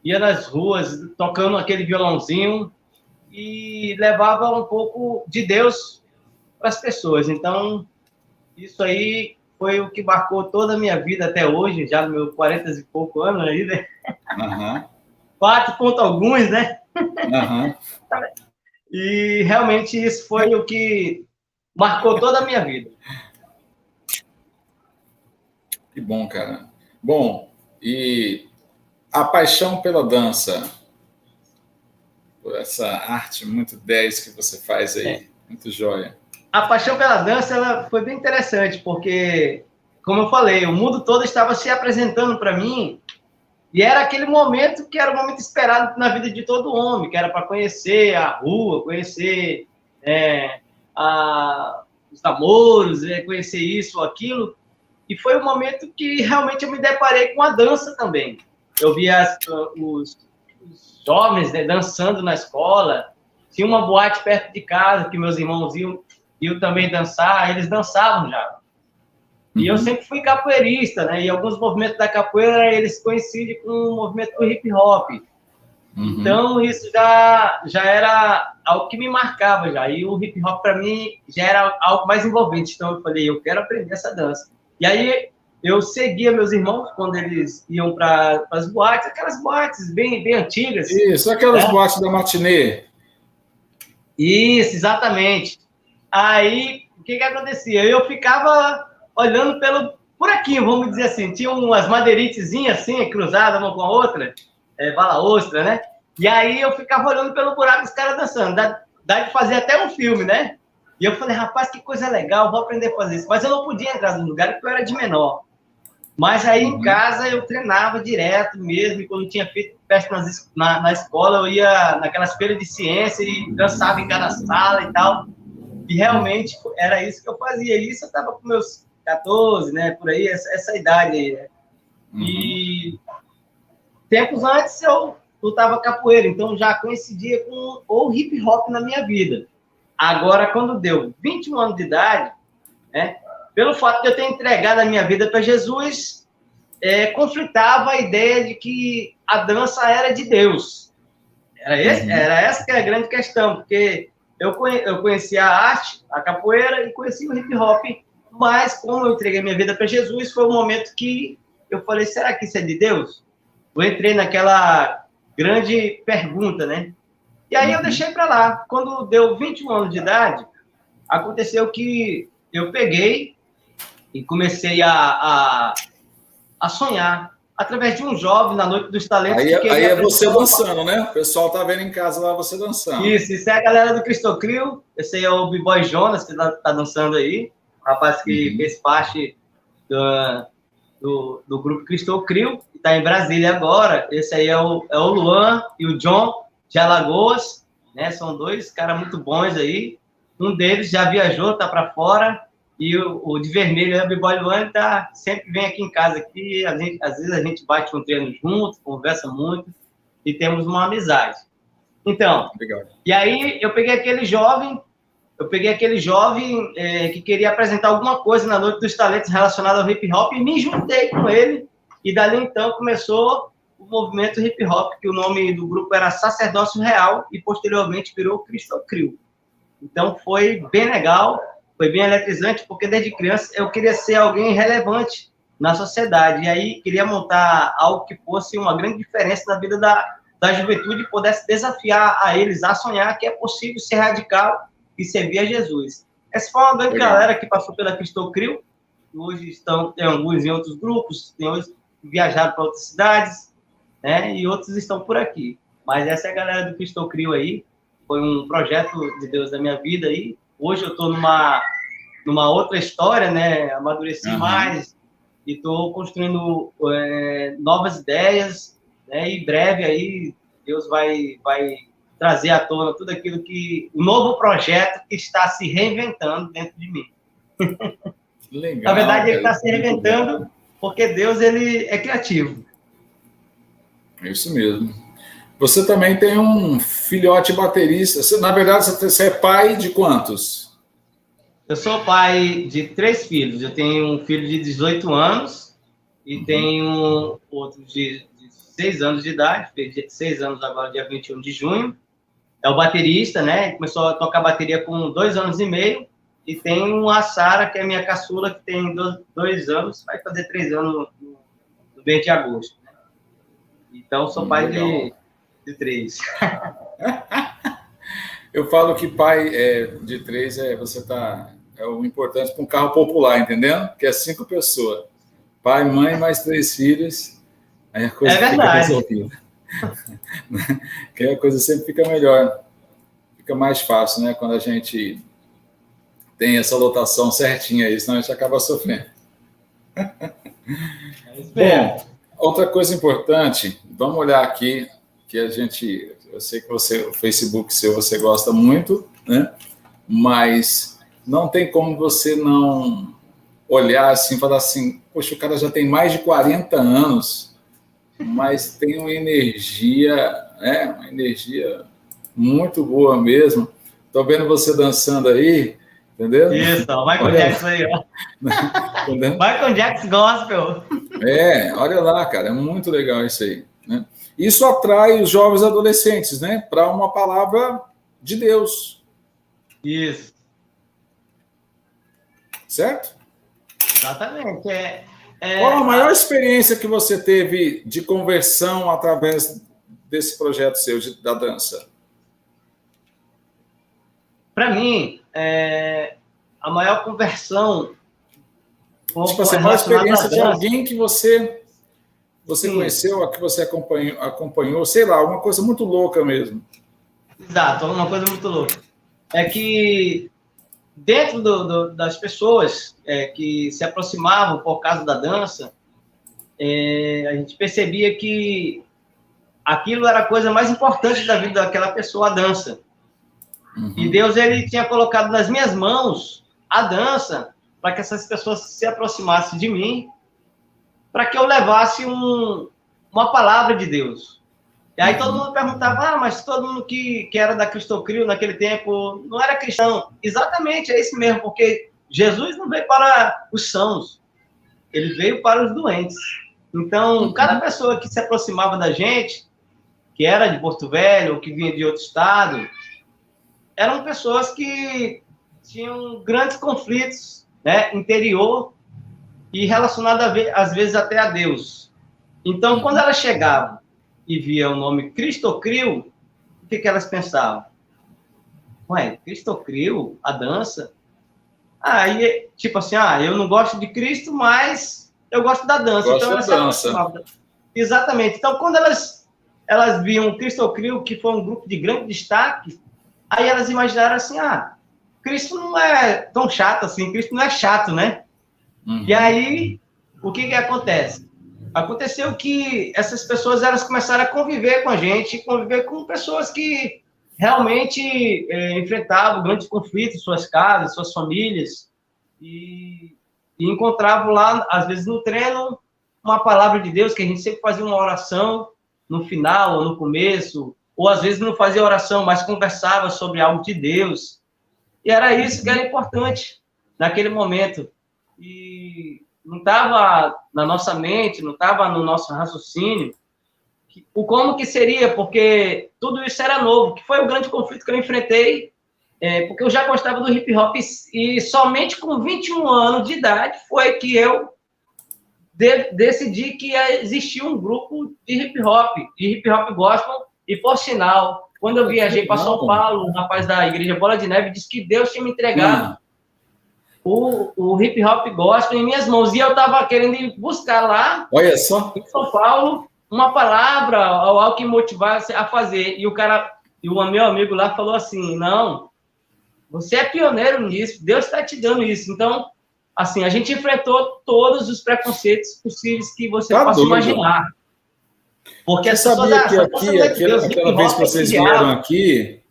ia nas ruas tocando aquele violãozinho e levava um pouco de Deus para as pessoas. Então, isso aí foi o que marcou toda a minha vida até hoje, já no meu 40 e pouco anos aí, né? Aham. 4 ponto alguns, né? Aham. E realmente isso foi o que marcou toda a minha vida. Que bom, cara. Bom, e a paixão pela dança, por essa arte muito 10 que você faz É. aí, muito joia. A paixão pela dança ela foi bem interessante, porque, como eu falei, o mundo todo estava se apresentando para mim e era aquele momento que era o momento esperado na vida de todo homem, que era para conhecer a rua, conhecer é, os namoros, conhecer isso ou aquilo. E foi o momento que realmente eu me deparei com a dança também. Eu via os jovens, né, dançando na escola. Tinha uma boate perto de casa que meus irmãos iam também dançar, eles dançavam já. E eu sempre fui capoeirista, né? E alguns movimentos da capoeira eles coincidem com o movimento do hip hop. Então isso já era algo que me marcava já. E o hip hop para mim já era algo mais envolvente. Então eu falei, eu quero aprender essa dança. E aí eu seguia meus irmãos quando eles iam para as boates, aquelas boates bem antigas. Isso, aquelas Né? boates da matinê. Isso, exatamente. Aí, o que acontecia? Eu ficava olhando por aqui, vamos dizer assim. Tinha umas madeiritezinhas assim, cruzadas uma com a outra, bala ostra, né? E aí eu ficava olhando pelo buraco dos caras dançando. Dá de fazer até um filme, né? E eu falei, rapaz, que coisa legal, vou aprender a fazer isso. Mas eu não podia entrar no lugar porque eu era de menor. Mas aí em casa eu treinava direto mesmo, e quando tinha feito festa na escola, eu ia naquelas feiras de ciência e dançava em cada sala e tal. E realmente era isso que eu fazia. E isso eu estava com meus 14, né, por aí, essa idade aí, né? E tempos antes eu lutava capoeira, então já coincidia com o hip hop na minha vida. Agora, quando deu 21 anos de idade, né, pelo fato de eu ter entregado a minha vida para Jesus, conflitava a ideia de que a dança era de Deus. Era essa que é a grande questão, porque eu conhecia a arte, a capoeira, e conhecia o hip hop, mas como eu entreguei minha vida para Jesus, foi um momento que eu falei, será que isso é de Deus? Eu entrei naquela grande pergunta, né? E aí eu deixei para lá. Quando deu 21 anos de idade, aconteceu que eu peguei e comecei a sonhar através de um jovem na Noite dos Talentos Aí, que queria aí é você apresentar dançando, né? O pessoal tá vendo em casa lá você dançando. Isso é a galera do Cristocrio. Esse aí é o B-Boy Jonas, que tá dançando aí. O rapaz que fez parte do grupo Cristocrio, que está em Brasília agora. Esse aí é o Luan e o John, de Alagoas. Né? São dois caras muito bons aí. Um deles já viajou, tá para fora. E o de vermelho é o B-Boy Luan, sempre vem aqui em casa. Aqui, às vezes a gente bate um treino junto, conversa muito e temos uma amizade. Então, Obrigado. E aí eu peguei aquele jovem que queria apresentar alguma coisa na Noite dos Talentos relacionada ao hip hop e me juntei com ele. E dali então começou o movimento hip hop, que o nome do grupo era Sacerdócio Real e posteriormente virou Cristocrio. Então foi bem legal, foi bem eletrizante, porque desde criança eu queria ser alguém relevante na sociedade. E aí queria montar algo que fosse uma grande diferença na vida da juventude e pudesse desafiar a eles a sonhar que é possível ser radical e servir a Jesus. Essa foi uma grande galera que passou pela Cristocrio, hoje tem alguns em outros grupos, tem outros que viajaram para outras cidades, né? E outros estão por aqui. Mas essa é a galera do Cristocrio aí, foi um projeto de Deus da minha vida aí. Hoje eu estou numa outra história, né? Amadureci mais e estou construindo novas ideias, né? E breve aí Deus vai trazer à tona tudo aquilo o novo projeto que está se reinventando dentro de mim. Legal, na verdade, ele está se reinventando porque Deus ele é criativo. É isso mesmo. Você também tem um filhote baterista. Na verdade, você é pai de quantos? Eu sou pai de 3 filhos. Eu tenho um filho de 18 anos e tenho outro de 6 anos de idade, fez 6 anos agora, dia 21 de junho. É o baterista, né? Começou a tocar bateria com 2 anos e meio. E tem uma Sara, que é minha caçula, que tem 2 anos, vai fazer 3 anos no mês de agosto. Né? Então, sou pai de 3. Eu falo que pai de 3 é o importante para um carro popular, entendendo? Que é 5 pessoas. Pai, mãe, mais 3 filhos. Aí a coisa fica resolvida. Que a coisa sempre fica melhor. Fica mais fácil, né? Quando a gente tem essa lotação certinha aí, senão a gente acaba sofrendo. Bom, outra coisa importante, vamos olhar aqui, que eu sei que o Facebook seu você gosta muito, né? Mas não tem como você não olhar assim e falar assim, poxa, o cara já tem mais de 40 anos, mas tem uma energia, né? Uma energia muito boa mesmo. Estou vendo você dançando aí, entendeu? Isso, ó, Michael Jackson aí, ó. Michael Jackson Gospel. Olha lá, cara, é muito legal isso aí, né? Isso atrai os jovens adolescentes, né? Para uma palavra de Deus. Isso. Certo? Exatamente. Qual a maior experiência que você teve de conversão através desse projeto seu da dança? Para mim, a maior conversão... Tipo assim, a maior experiência de alguém que você conheceu, que você acompanhou, sei lá, uma coisa muito louca mesmo. Exato, uma coisa muito louca. É que dentro das pessoas que se aproximavam por causa da dança, a gente percebia que aquilo era a coisa mais importante da vida daquela pessoa, a dança. Uhum. E Deus, ele tinha colocado nas minhas mãos a dança para que essas pessoas se aproximassem de mim, para que eu levasse uma palavra de Deus. E aí todo mundo perguntava, mas todo mundo que era da Cristocrio naquele tempo não era cristão. Exatamente, é isso mesmo, porque Jesus não veio para os sãos, ele veio para os doentes. Então, cada pessoa que se aproximava da gente, que era de Porto Velho, ou que vinha de outro estado, eram pessoas que tinham grandes conflitos, né, interior, e relacionado às vezes até a Deus. Então, quando elas chegavam e via o nome Cristocrio, o que elas pensavam? Ué, Cristocrio, a dança? Aí, tipo assim, eu não gosto de Cristo, mas eu gosto da dança. Gosto da dança. Exatamente. Então, quando elas viam Cristocrio, que foi um grupo de grande destaque, aí elas imaginaram assim, Cristo não é tão chato assim, Cristo não é chato, né? Uhum. E aí, o que acontece? Aconteceu que essas pessoas, elas começaram a conviver com a gente, conviver com pessoas que realmente enfrentavam grandes conflitos, suas casas, suas famílias, e encontravam lá, às vezes no treino, uma palavra de Deus, que a gente sempre fazia uma oração no final ou no começo, ou às vezes não fazia oração, mas conversava sobre algo de Deus. E era isso que era importante naquele momento. E não estava na nossa mente, não estava no nosso raciocínio, o como que seria, porque tudo isso era novo, que foi o grande conflito que eu enfrentei, porque eu já gostava do hip hop, e somente com 21 anos de idade foi que eu decidi que ia existir um grupo de hip hop gospel, e por sinal, quando eu viajei para São Paulo, um rapaz da igreja Bola de Neve disse que Deus tinha me entregado o hip hop gospel em minhas mãos, e eu estava querendo ir buscar lá, olha só, em São Paulo, uma palavra, algo que motivasse a fazer. E o meu amigo lá falou assim, não, você é pioneiro nisso, Deus está te dando isso. Então, assim, a gente enfrentou todos os preconceitos possíveis que você possa imaginar. Porque você sabia que aquela vez que vocês vieram aqui,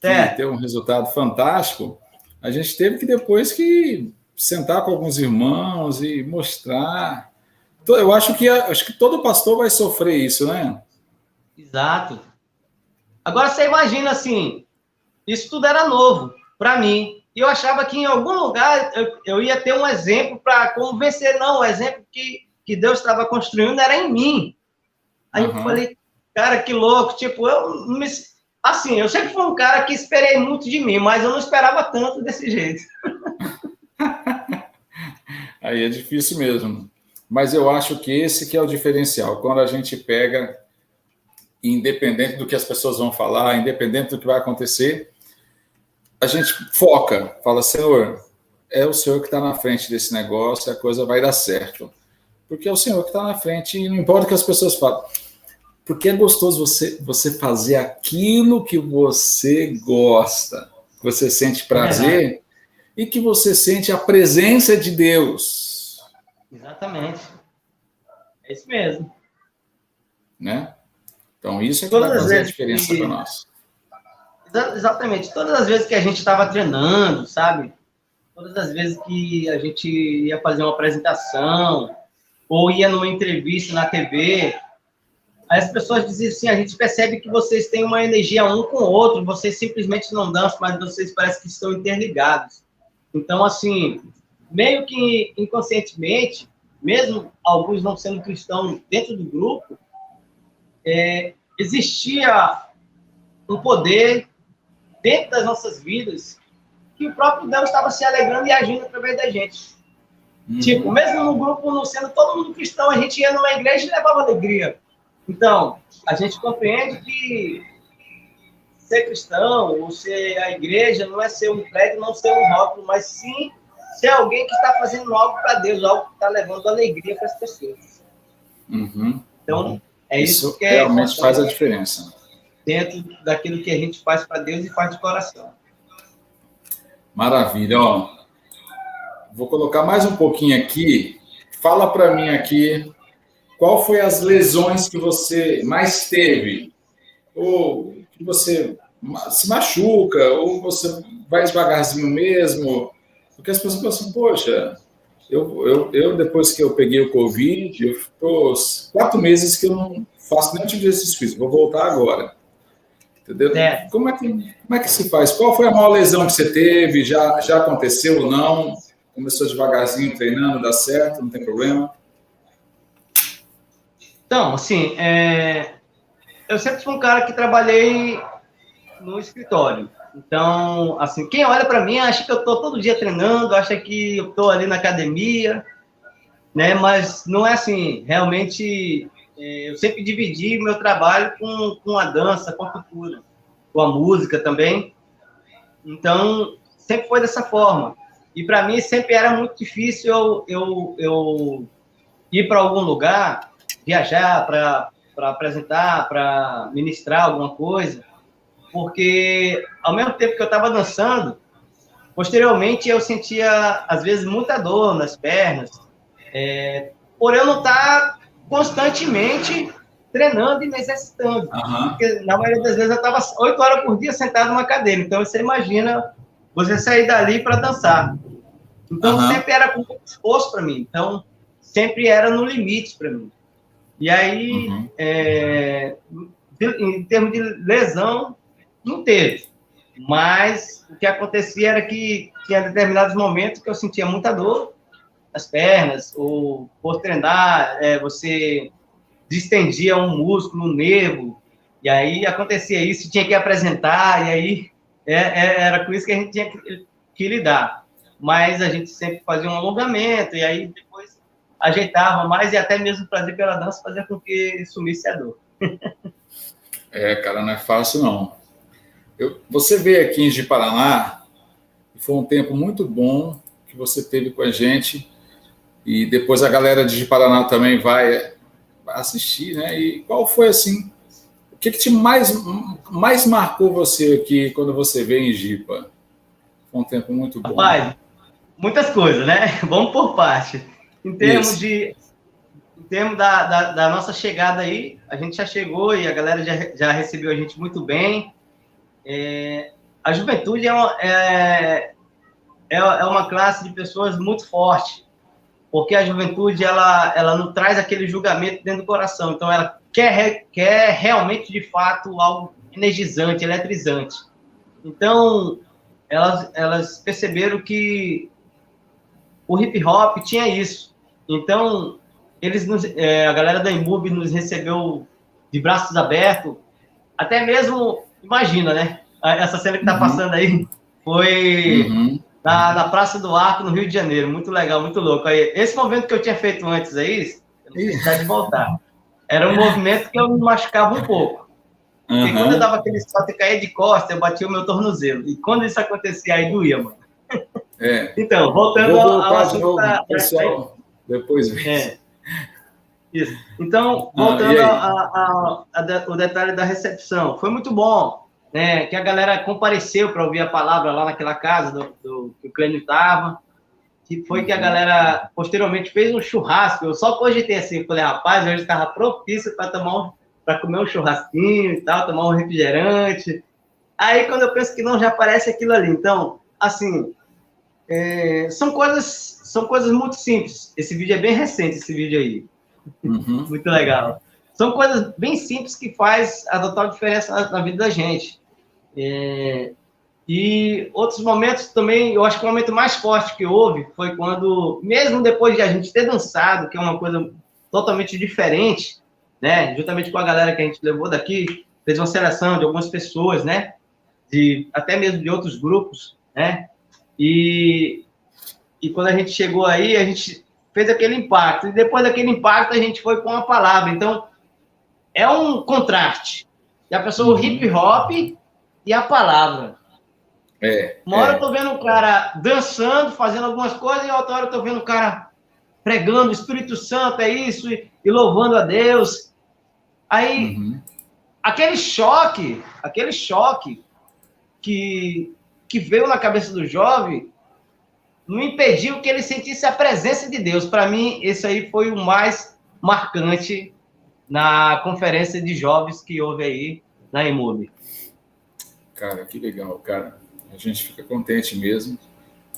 que deu um resultado fantástico, a gente teve que depois sentar com alguns irmãos e mostrar. Eu acho que todo pastor vai sofrer isso, né? Exato. Agora você imagina assim, isso tudo era novo para mim. E eu achava que em algum lugar eu ia ter um exemplo para como vencer. Não, o exemplo que Deus estava construindo era em mim. Aí eu falei, cara, que louco, tipo, eu não me... Assim, eu sempre fui um cara que louco, tipo, eu não me... Assim, eu sempre fui um cara que esperei muito de mim, mas eu não esperava tanto desse jeito. Aí é difícil mesmo. Mas eu acho que esse que é o diferencial. Quando a gente pega, independente do que as pessoas vão falar, independente do que vai acontecer, a gente foca, fala, Senhor, é o Senhor que está na frente desse negócio, a coisa vai dar certo. Porque é o Senhor que está na frente e não importa o que as pessoas falam. Porque é gostoso você fazer aquilo que você gosta, que você sente prazer e que você sente a presença de Deus. Exatamente. É isso mesmo. Né? Então, isso é que vai fazer a diferença para nós. Exatamente. Todas as vezes que a gente estava treinando, sabe? Todas as vezes que a gente ia fazer uma apresentação ou ia numa entrevista na TV, aí as pessoas diziam assim, a gente percebe que vocês têm uma energia um com o outro, vocês simplesmente não dançam, mas vocês parecem que estão interligados. Então, assim, meio que inconscientemente, mesmo alguns não sendo cristãos dentro do grupo, existia um poder dentro das nossas vidas que o próprio Deus estava se alegrando e agindo através da gente. Tipo, mesmo no grupo não sendo todo mundo cristão, a gente ia numa igreja e levava alegria. Então, a gente compreende que ser cristão ou ser a igreja não é ser um prédio, não ser um rótulo, mas sim ser alguém que está fazendo algo para Deus, algo que está levando alegria para as pessoas. Então, é isso que realmente faz a diferença. Dentro daquilo que a gente faz para Deus e faz de coração. Maravilha. Ó, vou colocar mais um pouquinho aqui. Fala para mim aqui, qual foi as lesões que você mais teve? Ou que você se machuca, ou você vai devagarzinho mesmo? Porque as pessoas pensam, poxa, eu depois que eu peguei o Covid, eu estou 4 meses que eu não faço nenhum tipo de exercício físico, vou voltar agora. Entendeu? Como é que se faz? Qual foi a maior lesão que você teve? Já aconteceu ou não? Começou devagarzinho, treinando, dá certo, não tem problema? Então, assim, eu sempre fui um cara que trabalhei no escritório. Então, assim, quem olha para mim acha que eu estou todo dia treinando, acha que eu estou ali na academia, né? Mas não é assim. Realmente, eu sempre dividi meu trabalho com a dança, com a cultura, com a música também. Então, sempre foi dessa forma. E para mim sempre era muito difícil eu ir para algum lugar, viajar para apresentar, para ministrar alguma coisa, porque ao mesmo tempo que eu estava dançando, posteriormente eu sentia, às vezes, muita dor nas pernas, por eu não estar constantemente treinando e me exercitando. Porque, na maioria das vezes, eu estava 8 horas por dia sentado numa cadeira. Então, você imagina você sair dali para dançar. Então, sempre era com muito esforço para mim. Então, sempre era no limite para mim. E aí, em termos de lesão, não teve. Mas o que acontecia era que tinha determinados momentos que eu sentia muita dor nas pernas, ou por treinar, você distendia um músculo, um nervo, e aí acontecia isso, tinha que apresentar, e aí era com isso que a gente tinha que lidar. Mas a gente sempre fazia um alongamento, e aí depois ajeitava mais, e até mesmo prazer pela dança fazia com que sumisse a dor. Cara, não é fácil, não. Você veio aqui em Ji-Paraná, foi um tempo muito bom que você teve com a gente, e depois a galera de Ji-Paraná também vai assistir, né? E qual foi, assim, o que te mais marcou você aqui quando você veio em Jipa? Foi um tempo muito bom. Rapaz, muitas coisas, né? Vamos por parte. Em termos da nossa chegada aí, a gente já chegou e a galera já recebeu a gente muito bem. A juventude é uma classe de pessoas muito forte, porque a juventude ela não traz aquele julgamento dentro do coração, então ela quer realmente, de fato, algo energizante, eletrizante. Então, elas perceberam que o hip hop tinha isso. Então, a galera da IMUB nos recebeu de braços abertos, até mesmo, imagina, né? Essa cena que está passando aí foi na Praça do Arco, no Rio de Janeiro, muito legal, muito louco. Aí, esse movimento que eu tinha feito antes aí, eu não sei se dá de voltar, era um movimento que eu me machucava um pouco. Porque quando eu dava aquele salto e caía de costas, eu batia o meu tornozelo. E quando isso acontecia, aí doía, mano. Então, voltando ao assunto da... pessoal, depois vem. Isso. Então, voltando ao detalhe da recepção, foi muito bom, né? Que a galera compareceu para ouvir a palavra lá naquela casa que o Clênio estava. Que foi que a galera, posteriormente, fez um churrasco. Eu só cogitei assim, falei, rapaz, hoje estava propício para comer um churrasquinho e tal, tomar um refrigerante. Aí, quando eu penso que não, já aparece aquilo ali. Então, assim, são coisas muito simples. Esse vídeo é bem recente, esse vídeo aí. Muito legal. São coisas bem simples que faz a total diferença na vida da gente. E outros momentos também, eu acho que o momento mais forte que houve foi quando, mesmo depois de a gente ter dançado, que é uma coisa totalmente diferente, né? Juntamente com a galera que a gente levou daqui, fez uma seleção de algumas pessoas, né? Até mesmo de outros grupos, né? E quando a gente chegou aí, a gente fez aquele impacto. E depois daquele impacto, a gente foi com a palavra. Então, é um contraste. E a pessoa, o hip hop e a palavra. Uma hora eu tô vendo o cara dançando, fazendo algumas coisas, e outra hora eu tô vendo o cara pregando, o Espírito Santo, é isso, e louvando a Deus. Aí, aquele choque que veio na cabeça do jovem, não impediu que ele sentisse a presença de Deus. Para mim, esse aí foi o mais marcante na conferência de jovens que houve aí na EMUB. Cara, que legal, cara. A gente fica contente mesmo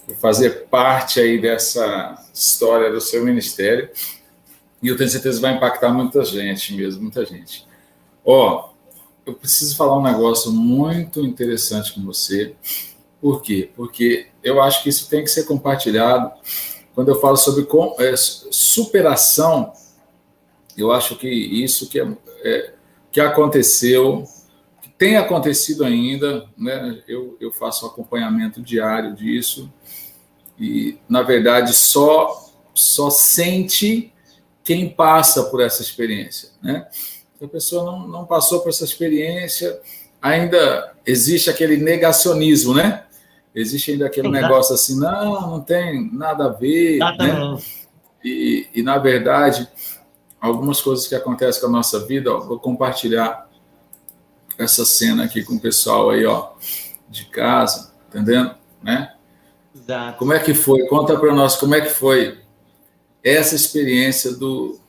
por fazer parte aí dessa história do seu ministério. E eu tenho certeza que vai impactar muita gente mesmo, muita gente. Eu preciso falar um negócio muito interessante com você. Por quê? Porque eu acho que isso tem que ser compartilhado. Quando eu falo sobre superação, eu acho que isso que aconteceu, que tem acontecido ainda, né? Eu faço um acompanhamento diário disso e, na verdade, só sente quem passa por essa experiência, né? Se a pessoa não passou por essa experiência, ainda existe aquele negacionismo, né? Existe ainda aquele negócio assim, não tem nada a ver, né? E, na verdade, algumas coisas que acontecem com a nossa vida, vou compartilhar essa cena aqui com o pessoal aí, de casa, entendendo? Né? Exato. Como é que foi? Conta para nós como é que foi essa experiência do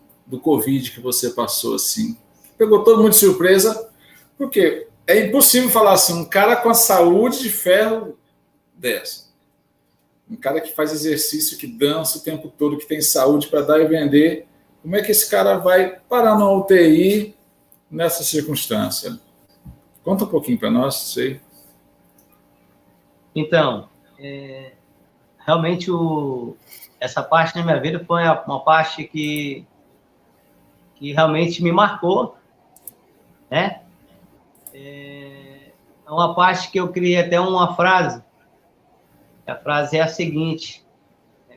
Covid que você passou, assim. Pegou todo mundo de surpresa, porque é impossível falar assim, um cara com a saúde de ferro dessa. Um cara que faz exercício, que dança o tempo todo, que tem saúde para dar e vender. Como é que esse cara vai parar na UTI nessa circunstância? Conta um pouquinho para nós, sei. Então, realmente essa parte da minha vida foi uma parte que realmente me marcou, né? É uma parte que eu criei até uma frase. A frase é a seguinte: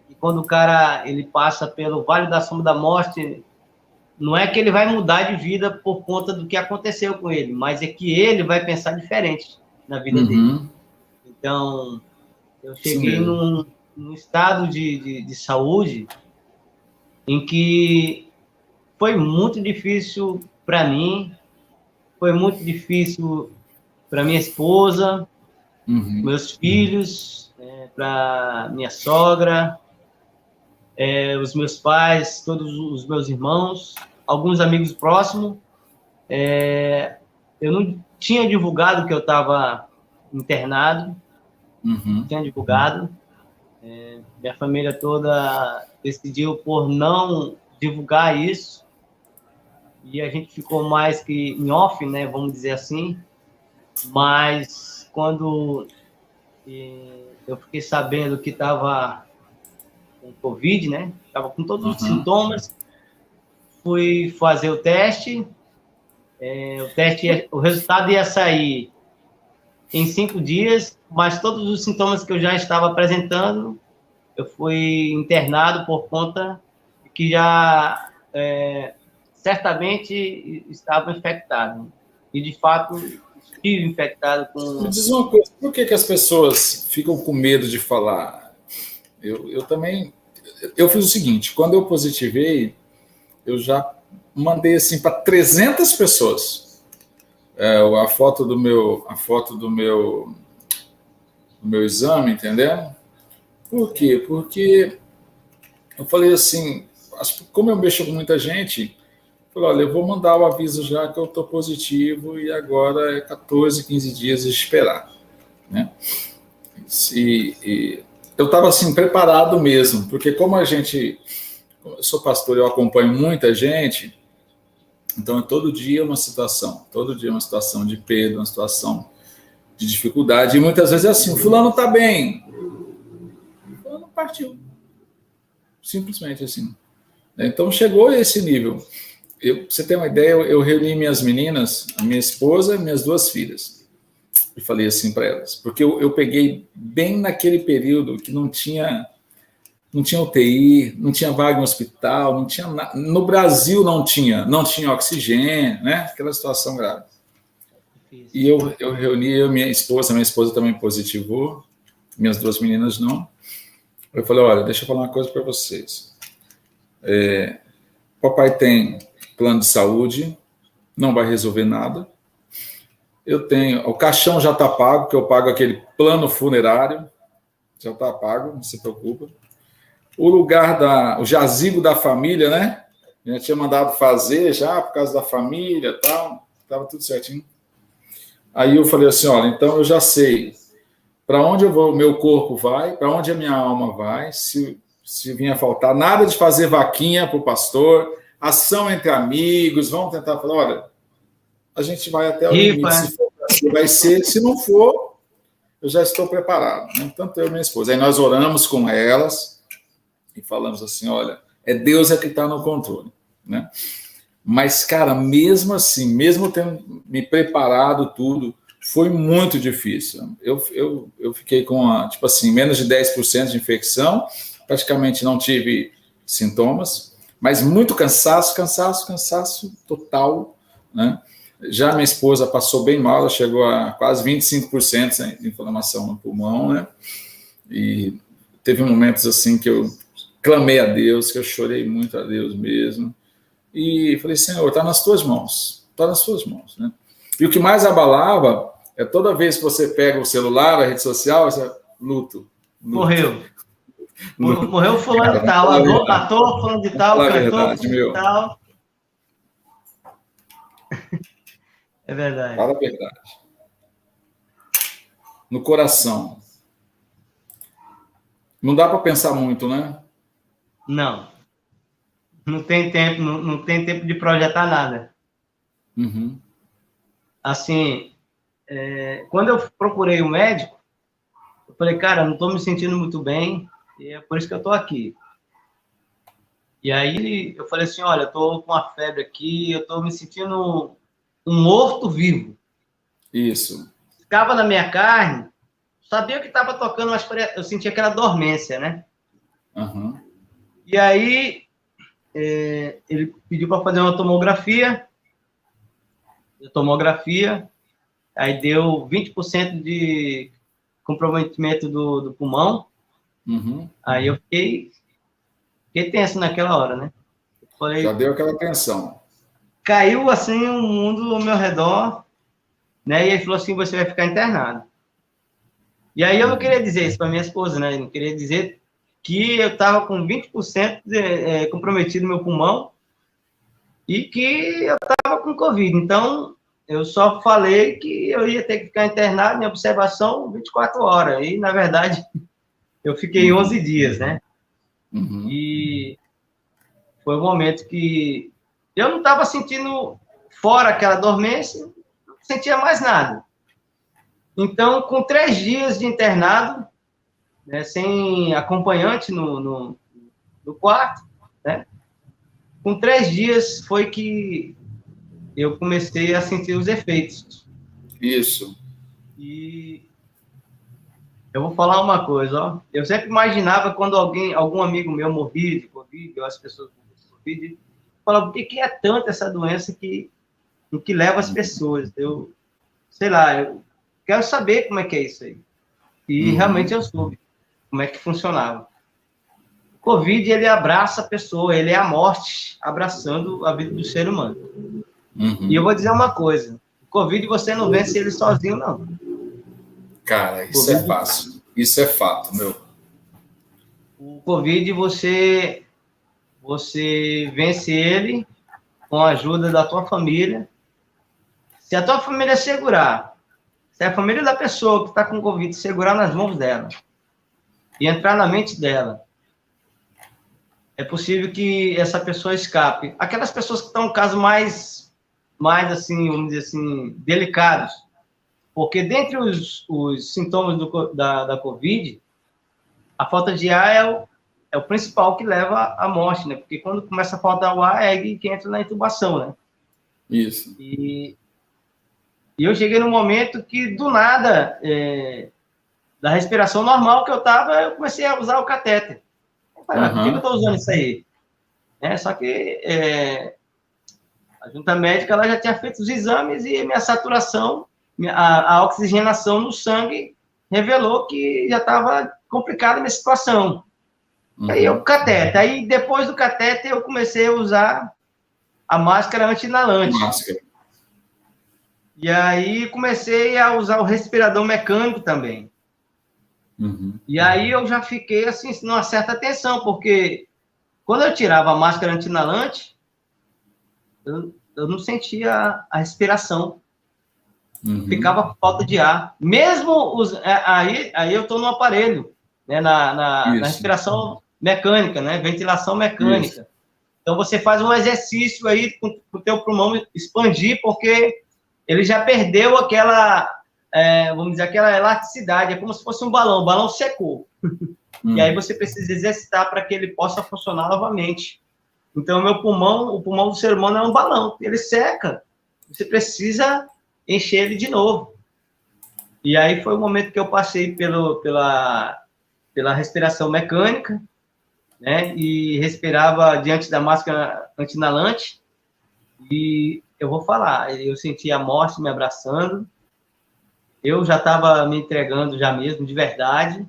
que quando o cara ele passa pelo Vale da Sombra da Morte, não é que ele vai mudar de vida por conta do que aconteceu com ele, mas é que ele vai pensar diferente na vida dele. Então, eu cheguei num estado de saúde em que foi muito difícil para mim, foi muito difícil para minha esposa, meus filhos, para minha sogra, os meus pais, todos os meus irmãos, alguns amigos próximos. Eu não tinha divulgado que eu estava internado, não tinha divulgado. Minha família toda decidiu por não divulgar isso, e a gente ficou mais que em off, né, vamos dizer assim. Mas quando eu fiquei sabendo que estava com Covid, né? Estava com todos os sintomas. Fui fazer o teste O resultado ia sair em 5 dias, mas todos os sintomas que eu já estava apresentando, eu fui internado por conta que já certamente estava infectado. E, de fato, estive infectado com... Me diz uma coisa, por que as pessoas ficam com medo de falar? Eu também... Eu fiz o seguinte, quando eu positivei, eu já mandei assim para 300 pessoas a foto do meu exame, entendeu? Por quê? Porque eu falei assim, como eu mexo com muita gente, eu falei, olha, eu vou mandar o aviso já que eu estou positivo e agora é 14, 15 dias de esperar, né? E eu estava assim preparado mesmo, porque como eu sou pastor, eu acompanho muita gente, então todo dia uma situação de perda, uma situação de dificuldade, e muitas vezes é assim, o fulano está bem, o fulano partiu, simplesmente assim. Então chegou a esse nível. Pra você ter uma ideia, eu reuni minhas meninas, a minha esposa e minhas 2 filhas, e falei assim para elas, porque eu peguei bem naquele período que não tinha UTI, não tinha vaga no hospital, não tinha no Brasil não tinha oxigênio, né? Aquela situação grave. E eu reuni minha esposa também positivou, minhas 2 meninas não. Eu falei, olha, deixa eu falar uma coisa para vocês. Papai tem plano de saúde, não vai resolver nada. O caixão já está pago, que eu pago aquele plano funerário, já está pago, não se preocupa. O jazigo da família, né? Já tinha mandado fazer já, por causa da família e tal, estava tudo certinho. Aí eu falei assim, olha, então eu já sei para onde meu corpo vai, para onde a minha alma vai, se vinha faltar, nada de fazer vaquinha para o pastor, ação entre amigos, vamos tentar falar, olha, a gente vai até o limite, se for assim, vai ser, se não for, eu já estou preparado, né? Tanto eu e minha esposa. Aí nós oramos com elas e falamos assim, olha, Deus que está no controle, né? Mas, cara, mesmo assim, mesmo tendo me preparado tudo, foi muito difícil. Eu fiquei com, tipo assim, menos de 10% de infecção, praticamente não tive sintomas, mas muito cansaço total, né? Já minha esposa passou bem mal, ela chegou a quase 25% de inflamação no pulmão, né? E teve momentos assim que eu clamei a Deus, que eu chorei muito a Deus mesmo. E falei, Senhor, está nas tuas mãos, né? E o que mais abalava é toda vez que você pega o celular, a rede social, você luto. Morreu fulano de tal, ator fulano de tal, cantor fulano de tal. É verdade. Fala a verdade. No coração. Não dá para pensar muito, né? Não. Não tem tempo, não tem tempo de projetar nada. Uhum. Assim, quando eu procurei o médico, eu falei, cara, não estou me sentindo muito bem, e é por isso que eu estou aqui. E aí eu falei assim, olha, eu estou com uma febre aqui, eu estou me sentindo um morto-vivo. Isso. Ficava na minha carne, sabia que estava tocando, mas eu sentia aquela dormência, né? Uhum. E aí ele pediu para fazer uma tomografia, aí deu 20% de comprometimento do pulmão. Uhum. Aí eu fiquei tenso naquela hora, né? Falei, já deu aquela tensão. Caiu assim o mundo ao meu redor, né? E ele falou assim, você vai ficar internado. E aí eu não queria dizer isso para minha esposa, né? Eu não queria dizer que eu estava com 20% comprometido no meu pulmão e que eu estava com Covid. Então, eu só falei que eu ia ter que ficar internado em observação 24 horas. E, na verdade, eu fiquei 11 dias, né? Uhum. E foi um momento que eu não estava sentindo, fora aquela dormência, não sentia mais nada. Então, com 3 dias de internado, né, sem acompanhante no quarto, né? Com 3 dias foi que eu comecei a sentir os efeitos. Isso. E eu vou falar uma coisa, ó. Eu sempre imaginava quando algum amigo meu morria de Covid, ou as pessoas morriam de Covid, falava, por que é tanto essa doença que leva as pessoas? Eu, sei lá, eu quero saber como é que é isso aí. E realmente eu soube como é que funcionava. O Covid, ele abraça a pessoa, ele é a morte abraçando a vida do ser humano. E eu vou dizer uma coisa, o Covid você não vence ele sozinho, não. Cara, isso é fácil. Isso é fato, meu. O Covid, você vence ele com a ajuda da tua família. Se a tua família segurar, se a família da pessoa que está com Covid segurar nas mãos dela e entrar na mente dela, é possível que essa pessoa escape. Aquelas pessoas que estão em casos mais assim, vamos dizer assim, delicados, porque dentre os sintomas da Covid, a falta de ar é o principal que leva à morte, né? Porque quando começa a faltar o ar, é aí que entra na intubação, né? Isso. E eu cheguei num momento que, do nada, da respiração normal que eu estava, eu comecei a usar o catéter. Eu falei, por que eu estou usando isso aí? Só que a junta médica ela já tinha feito os exames e minha saturação, a oxigenação no sangue revelou que já estava complicada a minha situação. Aí o catéter. Aí depois do catéter eu comecei a usar a máscara anti-inalante. E aí comecei a usar o respirador mecânico também. E aí eu já fiquei assim, numa certa tensão, porque quando eu tirava a máscara anti-inalante, eu não sentia a respiração. Ficava com falta de ar. Mesmo aí eu estou no aparelho, né, na respiração mecânica, né, ventilação mecânica. Isso. Então você faz um exercício aí com o teu pulmão expandir, porque ele já perdeu aquela, vamos dizer, aquela elasticidade. É como se fosse um balão. O balão secou. E aí você precisa exercitar para que ele possa funcionar novamente. Então, o pulmão do ser humano é um balão. Ele seca. Você precisa encher ele de novo. E aí foi o momento que eu passei pela respiração mecânica, né? E respirava diante da máscara anti-inalante. E eu vou falar, eu senti a morte me abraçando. Eu já estava me entregando já mesmo, de verdade.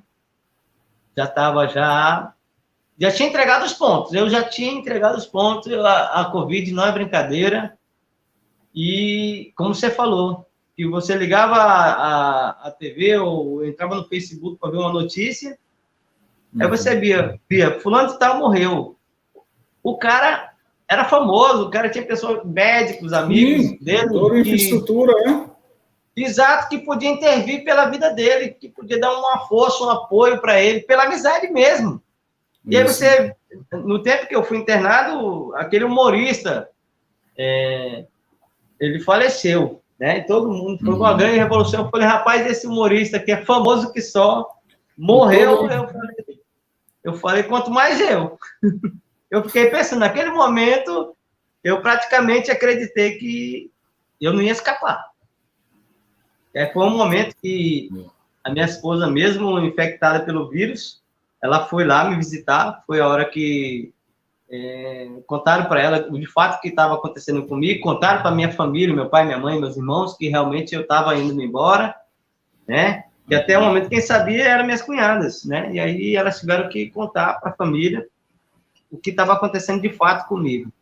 Já tinha entregado os pontos. Eu já tinha entregado os pontos. A Covid não é brincadeira. E, como você falou, que você ligava a TV ou entrava no Facebook para ver uma notícia, aí você via, fulano de tal morreu. O cara era famoso, o cara tinha pessoas, médicos, amigos dele. Toda infraestrutura, né? Exato, que podia intervir pela vida dele, que podia dar uma força, um apoio para ele, pela amizade mesmo. E aí você, no tempo que eu fui internado, aquele humorista, ele faleceu, né? E todo mundo, foi uma grande revolução. Eu falei, rapaz, esse humorista que é famoso que só, morreu. Eu falei, quanto mais eu. Eu fiquei pensando, naquele momento, eu praticamente acreditei que eu não ia escapar. Foi um momento que a minha esposa, mesmo infectada pelo vírus, ela foi lá me visitar, foi a hora que contaram para ela de fato o que estava acontecendo comigo, contaram para minha família, meu pai, minha mãe, meus irmãos, que realmente eu estava indo embora, né? E até o momento, quem sabia eram minhas cunhadas, né? E aí elas tiveram que contar para a família o que estava acontecendo de fato comigo.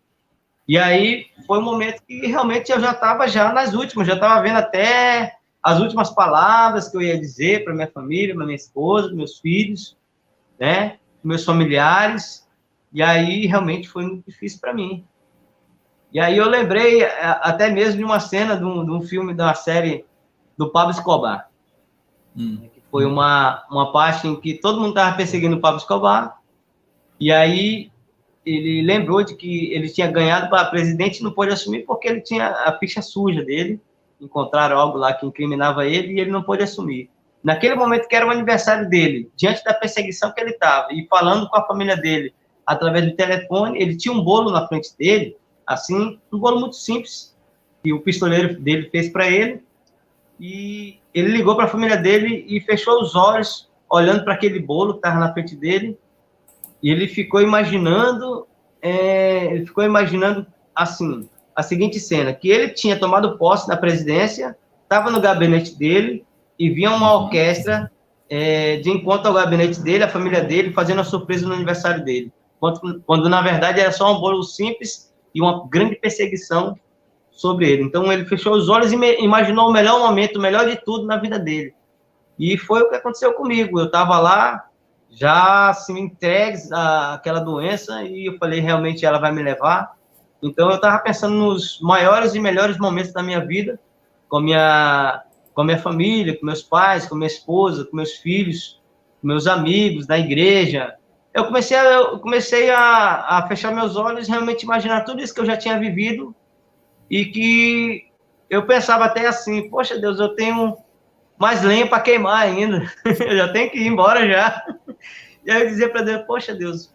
E aí foi um momento que realmente eu já estava nas últimas, já estava vendo até as últimas palavras que eu ia dizer para minha família, para minha esposa, para meus filhos, né? Meus familiares. E aí, realmente, foi muito difícil para mim. E aí eu lembrei até mesmo de uma cena de um filme, de uma série do Pablo Escobar. Que foi uma parte em que todo mundo estava perseguindo o Pablo Escobar. E aí ele lembrou de que ele tinha ganhado para presidente e não pôde assumir porque ele tinha a ficha suja dele. Encontraram algo lá que incriminava ele e ele não pôde assumir. Naquele momento que era o aniversário dele, diante da perseguição que ele estava, e falando com a família dele, através do telefone, ele tinha um bolo na frente dele, assim, um bolo muito simples, que o pistoleiro dele fez para ele, e ele ligou para a família dele e fechou os olhos, olhando para aquele bolo que estava na frente dele, e ele ficou imaginando assim, a seguinte cena, que ele tinha tomado posse da presidência, estava no gabinete dele, e vinha uma orquestra de encontro ao gabinete dele, a família dele, fazendo a surpresa no aniversário dele, quando na verdade era só um bolo simples e uma grande perseguição sobre ele. Então ele fechou os olhos e imaginou o melhor momento, o melhor de tudo na vida dele. E foi o que aconteceu comigo. Eu estava lá, já assim, entregues àquela doença, e eu falei, realmente ela vai me levar. Então eu estava pensando nos maiores e melhores momentos da minha vida, com a minha família, com meus pais, com minha esposa, com meus filhos, com meus amigos, na igreja. Eu comecei a fechar meus olhos e realmente imaginar tudo isso que eu já tinha vivido, e que eu pensava até assim, poxa Deus, eu tenho mais lenha para queimar ainda, eu já tenho que ir embora já. E aí eu dizia para Deus, poxa Deus,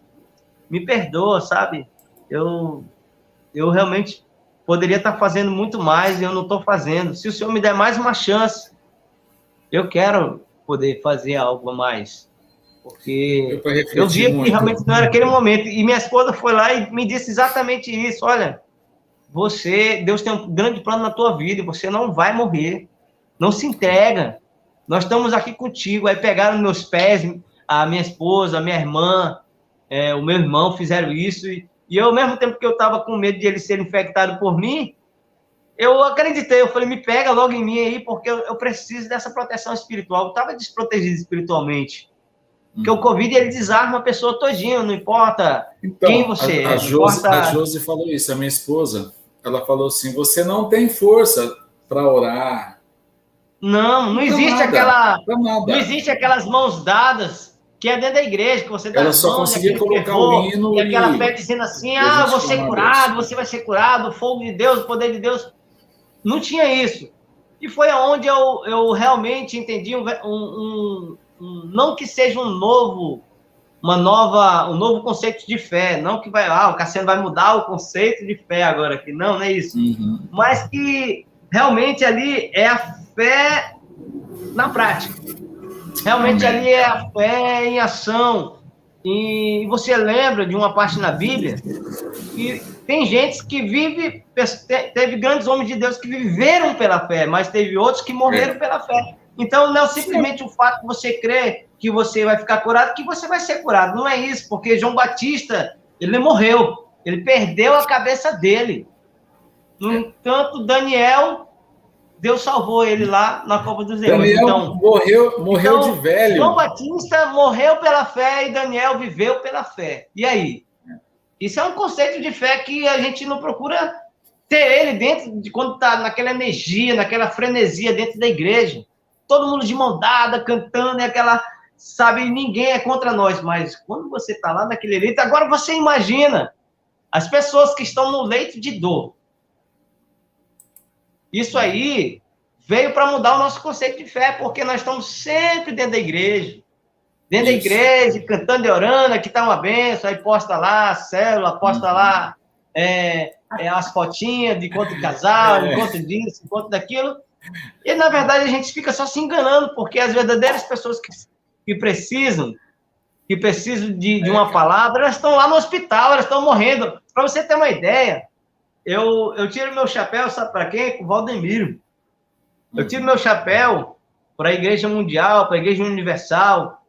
me perdoa, sabe? Eu realmente poderia estar fazendo muito mais e eu não estou fazendo. Se o Senhor me der mais uma chance, eu quero poder fazer algo a mais. Porque eu via que realmente não era aquele momento. E minha esposa foi lá e me disse exatamente isso. Olha, Deus tem um grande plano na tua vida e você não vai morrer. Não se entrega. Nós estamos aqui contigo. Aí pegaram meus pés, a minha esposa, a minha irmã, o meu irmão fizeram isso. E eu, ao mesmo tempo que eu estava com medo de ele ser infectado por mim, eu acreditei. Eu falei, me pega logo em mim aí, porque eu preciso dessa proteção espiritual. Eu estava desprotegido espiritualmente. Porque o Covid, ele desarma a pessoa todinha, não importa quem você é. A Josi falou isso, a minha esposa. Ela falou assim, você não tem força para orar. Não existe não existe aquelas mãos dadas que é dentro da igreja, que você dá ela só conseguia colocar o hino e aquela fé dizendo assim, eu vou ser curado, você vai ser curado, o fogo de Deus, o poder de Deus. Não tinha isso. E foi aonde eu realmente entendi não que seja um novo conceito de fé, não que o Cassiano vai mudar o conceito de fé agora aqui, não é isso. Mas que realmente ali é a fé na prática. Realmente ali é a fé em ação. E você lembra de uma parte na Bíblia que tem gente que teve grandes homens de Deus que viveram pela fé, mas teve outros que morreram pela fé. Então, não é simplesmente o fato de você crer que você vai ficar curado, que você vai ser curado. Não é isso, porque João Batista, ele morreu. Ele perdeu a cabeça dele. No entanto, Daniel, Deus salvou ele lá na Cova dos Leões. Daniel então, morreu de velho. João Batista morreu pela fé e Daniel viveu pela fé. E aí? Isso é um conceito de fé que a gente não procura ter ele dentro de quando está naquela energia, naquela frenesia dentro da igreja. Todo mundo de mão dada, cantando, e aquela, sabe, ninguém é contra nós, mas quando você está lá naquele leito, agora você imagina as pessoas que estão no leito de dor. Isso aí veio para mudar o nosso conceito de fé, porque nós estamos sempre dentro da igreja. Dentro da igreja, cantando e orando, aqui está uma bênção, aí posta lá a célula, posta lá as fotinhas de encontro de casal, encontro disso, encontro daquilo. E, na verdade, a gente fica só se enganando, porque as verdadeiras pessoas que precisam de uma palavra, elas estão lá no hospital, elas estão morrendo. Para você ter uma ideia, eu tiro meu chapéu, sabe para quem? Com o Valdemiro. Eu tiro meu chapéu para a Igreja Mundial, para a Igreja Universal,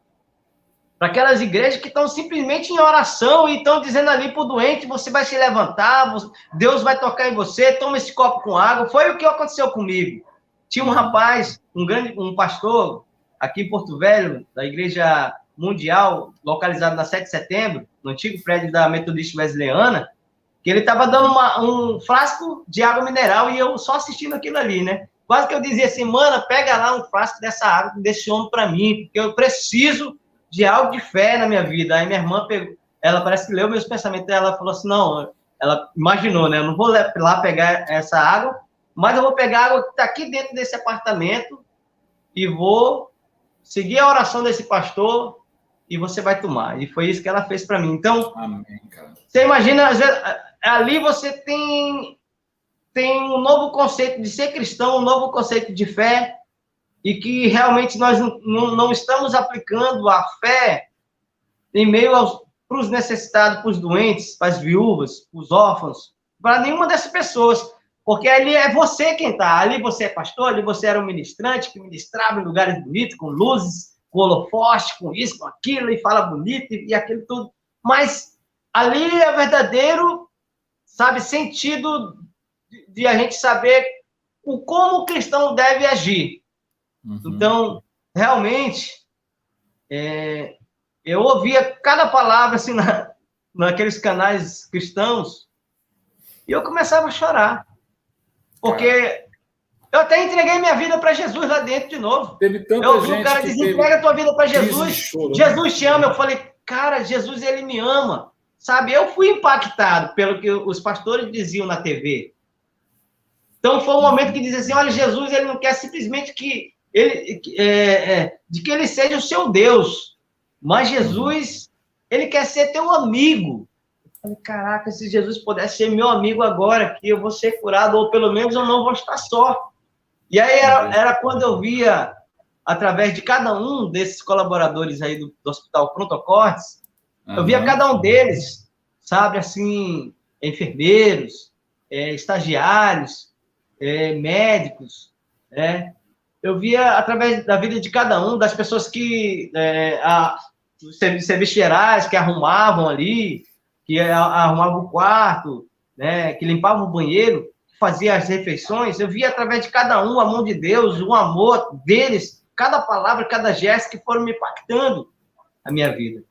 para aquelas igrejas que estão simplesmente em oração e estão dizendo ali para o doente, você vai se levantar, Deus vai tocar em você, toma esse copo com água. Foi o que aconteceu comigo. Tinha um rapaz, um pastor, aqui em Porto Velho, da Igreja Mundial, localizado na 7 de setembro, no antigo prédio da Metodista Wesleyana, que ele estava dando um frasco de água mineral e eu só assistindo aquilo ali, né? Quase que eu dizia assim, mano, pega lá um frasco dessa água, desse homem para mim, porque eu preciso de algo de fé na minha vida. Aí minha irmã pegou, ela parece que leu meus pensamentos, ela falou assim, não, ela imaginou, né? Eu não vou lá pegar essa água, mas eu vou pegar a água que está aqui dentro desse apartamento e vou seguir a oração desse pastor e você vai tomar. E foi isso que ela fez para mim. Então, amém, cara. Você imagina, às vezes, ali você tem tem um novo conceito de ser cristão, um novo conceito de fé, e que realmente nós não estamos aplicando a fé em meio para os necessitados, para os doentes, para as viúvas, para os órfãos, para nenhuma dessas pessoas. Porque ali é você quem está. Ali você é pastor, ali você era um ministrante que ministrava em lugares bonitos, com luzes, com holofote, com isso, com aquilo, e fala bonito, e aquilo tudo. Mas ali é verdadeiro, sabe, sentido de a gente saber como o cristão deve agir. Uhum. Então, realmente, eu ouvia cada palavra assim naqueles canais cristãos e eu começava a chorar. Porque eu até entreguei minha vida para Jesus lá dentro de novo. Teve tanta eu ouvi gente o cara dizer, entrega a tua vida para Jesus. Choro, Jesus te ama. Eu falei, cara, Jesus, ele me ama. Sabe, eu fui impactado pelo que os pastores diziam na TV. Então, foi um momento que dizia assim, olha, Jesus, ele não quer simplesmente que ele seja o seu Deus. Mas Jesus, ele quer ser teu amigo. Falei, caraca, se Jesus pudesse ser meu amigo agora, que eu vou ser curado, ou pelo menos eu não vou estar só. E aí era quando eu via, através de cada um desses colaboradores aí do Hospital Prontocortes, eu via cada um deles, sabe, assim, enfermeiros, estagiários, médicos, eu via através da vida de cada um, das pessoas que, os serviços gerais que arrumavam ali, que arrumava o quarto, né, que limpava o banheiro, que fazia as refeições, eu via através de cada um a mão de Deus, o amor deles, cada palavra, cada gesto que foram me impactando a minha vida.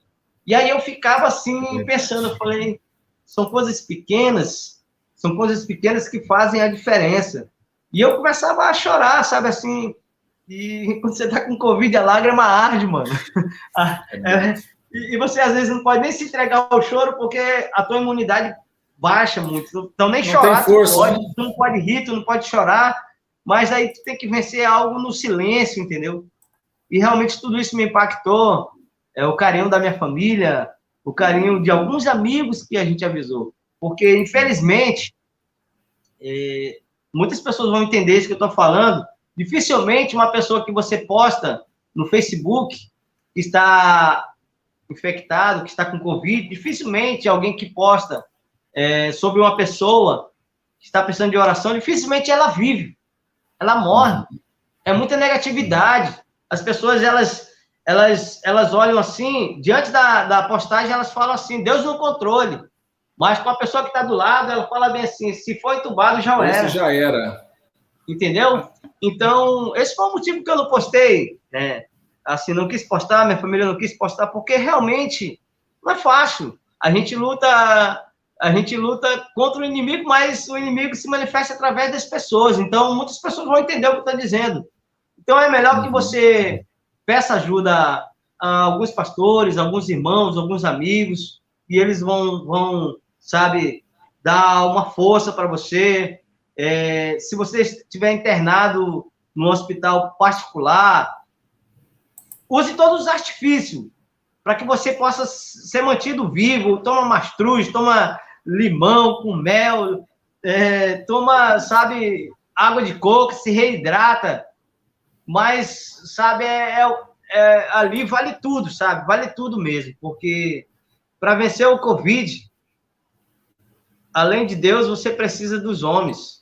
E aí eu ficava assim, pensando, eu falei, são coisas pequenas que fazem a diferença. E eu começava a chorar, sabe, assim, e quando você tá com Covid, a lágrima arde, mano. E você, às vezes, não pode nem se entregar ao choro, porque a tua imunidade baixa muito. Então, nem chorar, força, tu não pode rir, tu não pode chorar, mas aí tu tem que vencer algo no silêncio, entendeu? E realmente tudo isso me impactou. O carinho da minha família, o carinho de alguns amigos que a gente avisou. Porque, infelizmente, muitas pessoas vão entender isso que eu estou falando. Dificilmente uma pessoa que você posta no Facebook que está infectado, que está com Covid, dificilmente alguém que posta sobre uma pessoa que está precisando de oração, dificilmente ela vive, ela morre. É muita negatividade. As pessoas, elas olham assim, diante da postagem, elas falam assim, Deus no controle. Mas com a pessoa que está do lado, ela fala bem assim, se for entubado, já era. Isso já era. Entendeu? Então, esse foi o motivo que eu não postei, né? Assim, não quis postar, minha família não quis postar, porque realmente não é fácil. A gente luta contra o inimigo, mas o inimigo se manifesta através das pessoas. Então, muitas pessoas vão entender o que eu estou dizendo. Então, é melhor que você peça ajuda a alguns pastores, alguns irmãos, alguns amigos, e eles vão sabe, dar uma força para você. Se você estiver internado num hospital particular, use todos os artifícios para que você possa ser mantido vivo. Toma mastruz, toma limão com mel, toma, sabe, água de coco, se reidrata. Mas, sabe, ali vale tudo, sabe? Vale tudo mesmo, porque para vencer o Covid, além de Deus, você precisa dos homens.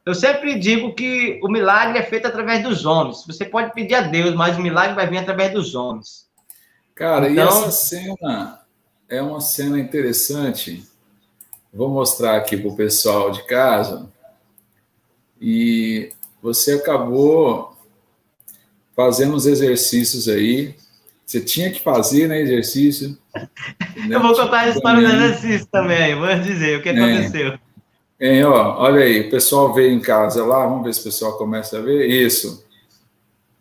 Eu sempre digo que o milagre é feito através dos homens. Você pode pedir a Deus, mas o milagre vai vir através dos homens. Cara, então... e essa cena é uma cena interessante. Vou mostrar aqui para o pessoal de casa. E você acabou fazendo os exercícios aí. Você tinha que fazer, né, exercício. Eu vou contar a história do exercício também. Vou dizer o que aconteceu. Olha aí, o pessoal vê em casa lá, vamos ver se o pessoal começa a ver. Isso.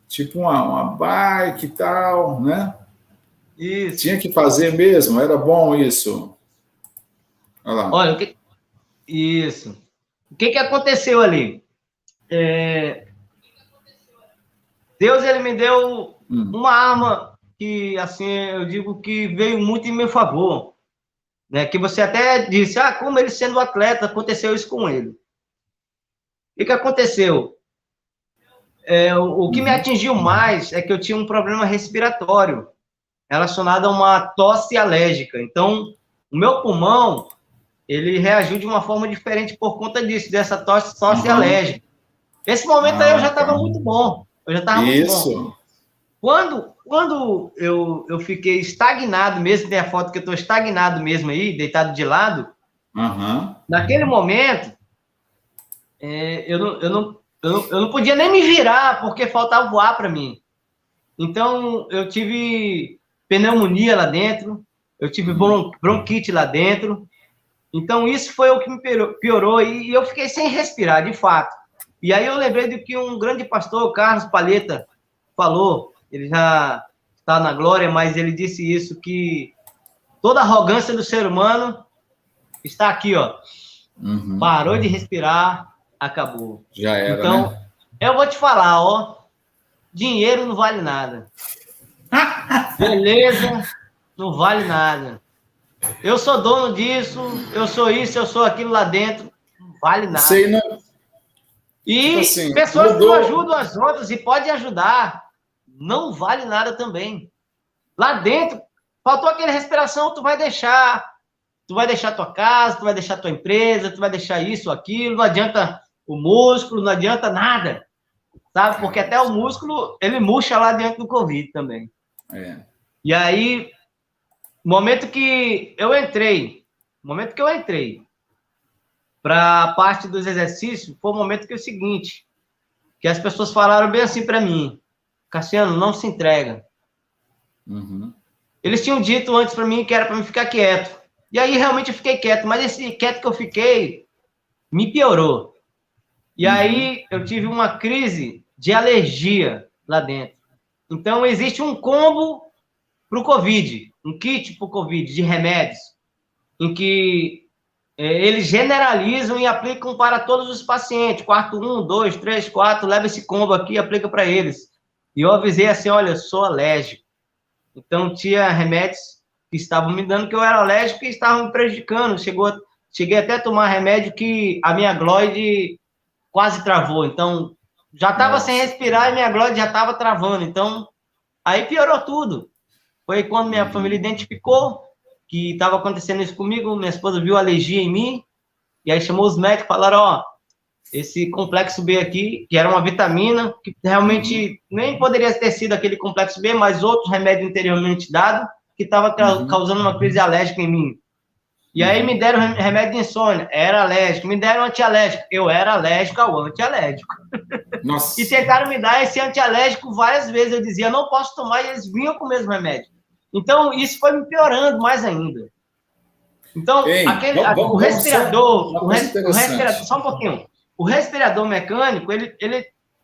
Tipo uma bike e tal, né? Isso. Tinha que fazer mesmo, era bom isso. Olha lá. Olha, isso. O que aconteceu ali? Deus, ele me deu uma arma que, assim, eu digo que veio muito em meu favor. Né, que você até disse, como ele sendo atleta, aconteceu isso com ele. O que aconteceu? O que me atingiu mais é que eu tinha um problema respiratório relacionado a uma tosse alérgica. Então, o meu pulmão, ele reagiu de uma forma diferente por conta disso, dessa tosse alérgica. Esse momento aí eu já estava muito bom. Eu já estava muito bom. Quando eu fiquei estagnado mesmo, tem a foto que eu estou estagnado mesmo aí, deitado de lado, naquele momento, eu não podia nem me virar, porque faltava o ar para mim. Então, eu tive pneumonia lá dentro, eu tive bronquite lá dentro. Então, isso foi o que me piorou e eu fiquei sem respirar, de fato. E aí eu lembrei do que um grande pastor, Carlos Palheta, falou. Ele já está na glória, mas ele disse isso, que toda a arrogância do ser humano está aqui, ó. Parou de respirar, acabou. Já era, então, né? Eu vou te falar, ó, dinheiro não vale nada. Beleza, não vale nada. Eu sou dono disso, eu sou isso, eu sou aquilo lá dentro, não vale nada. Sei, né? E tipo assim, pessoas que não ajudam as outras e podem ajudar, não vale nada também. Lá dentro, faltou aquela respiração, tu vai deixar tua casa, tu vai deixar tua empresa, tu vai deixar isso, aquilo, não adianta o músculo, não adianta nada, sabe? Porque até o músculo, ele murcha lá dentro do Covid também. E aí, no momento que eu entrei para a parte dos exercícios, foi o momento que é o seguinte, que as pessoas falaram bem assim para mim: Cassiano, não se entrega. Eles tinham dito antes para mim que era para mim ficar quieto. E aí, realmente, eu fiquei quieto. Mas esse quieto que eu fiquei me piorou. E aí, eu tive uma crise de alergia lá dentro. Então, existe um combo para o Covid, um kit para o Covid de remédios, em que eles generalizam e aplicam para todos os pacientes. Quarto 1, 2, 3, 4, leva esse combo aqui e aplica para eles. E eu avisei assim, olha, eu sou alérgico. Então, tinha remédios que estavam me dando que eu era alérgico e estavam me prejudicando. Cheguei até a tomar remédio que a minha gloide quase travou. Então, já estava sem respirar e minha gloide já estava travando. Então, aí piorou tudo. Foi quando minha família identificou que estava acontecendo isso comigo, minha esposa viu alergia em mim, e aí chamou os médicos e falaram, ó, esse complexo B aqui, que era uma vitamina, que realmente nem poderia ter sido aquele complexo B, mas outro remédio anteriormente dado, que estava causando uma crise alérgica em mim. E aí me deram remédio de insônia, era alérgico. Me deram antialérgico, eu era alérgico ao antialérgico. Nossa. E tentaram me dar esse antialérgico várias vezes. Eu dizia, não posso tomar, e eles vinham com o mesmo remédio. Então, isso foi me piorando mais ainda. Então, o respirador, só um pouquinho. O respirador mecânico,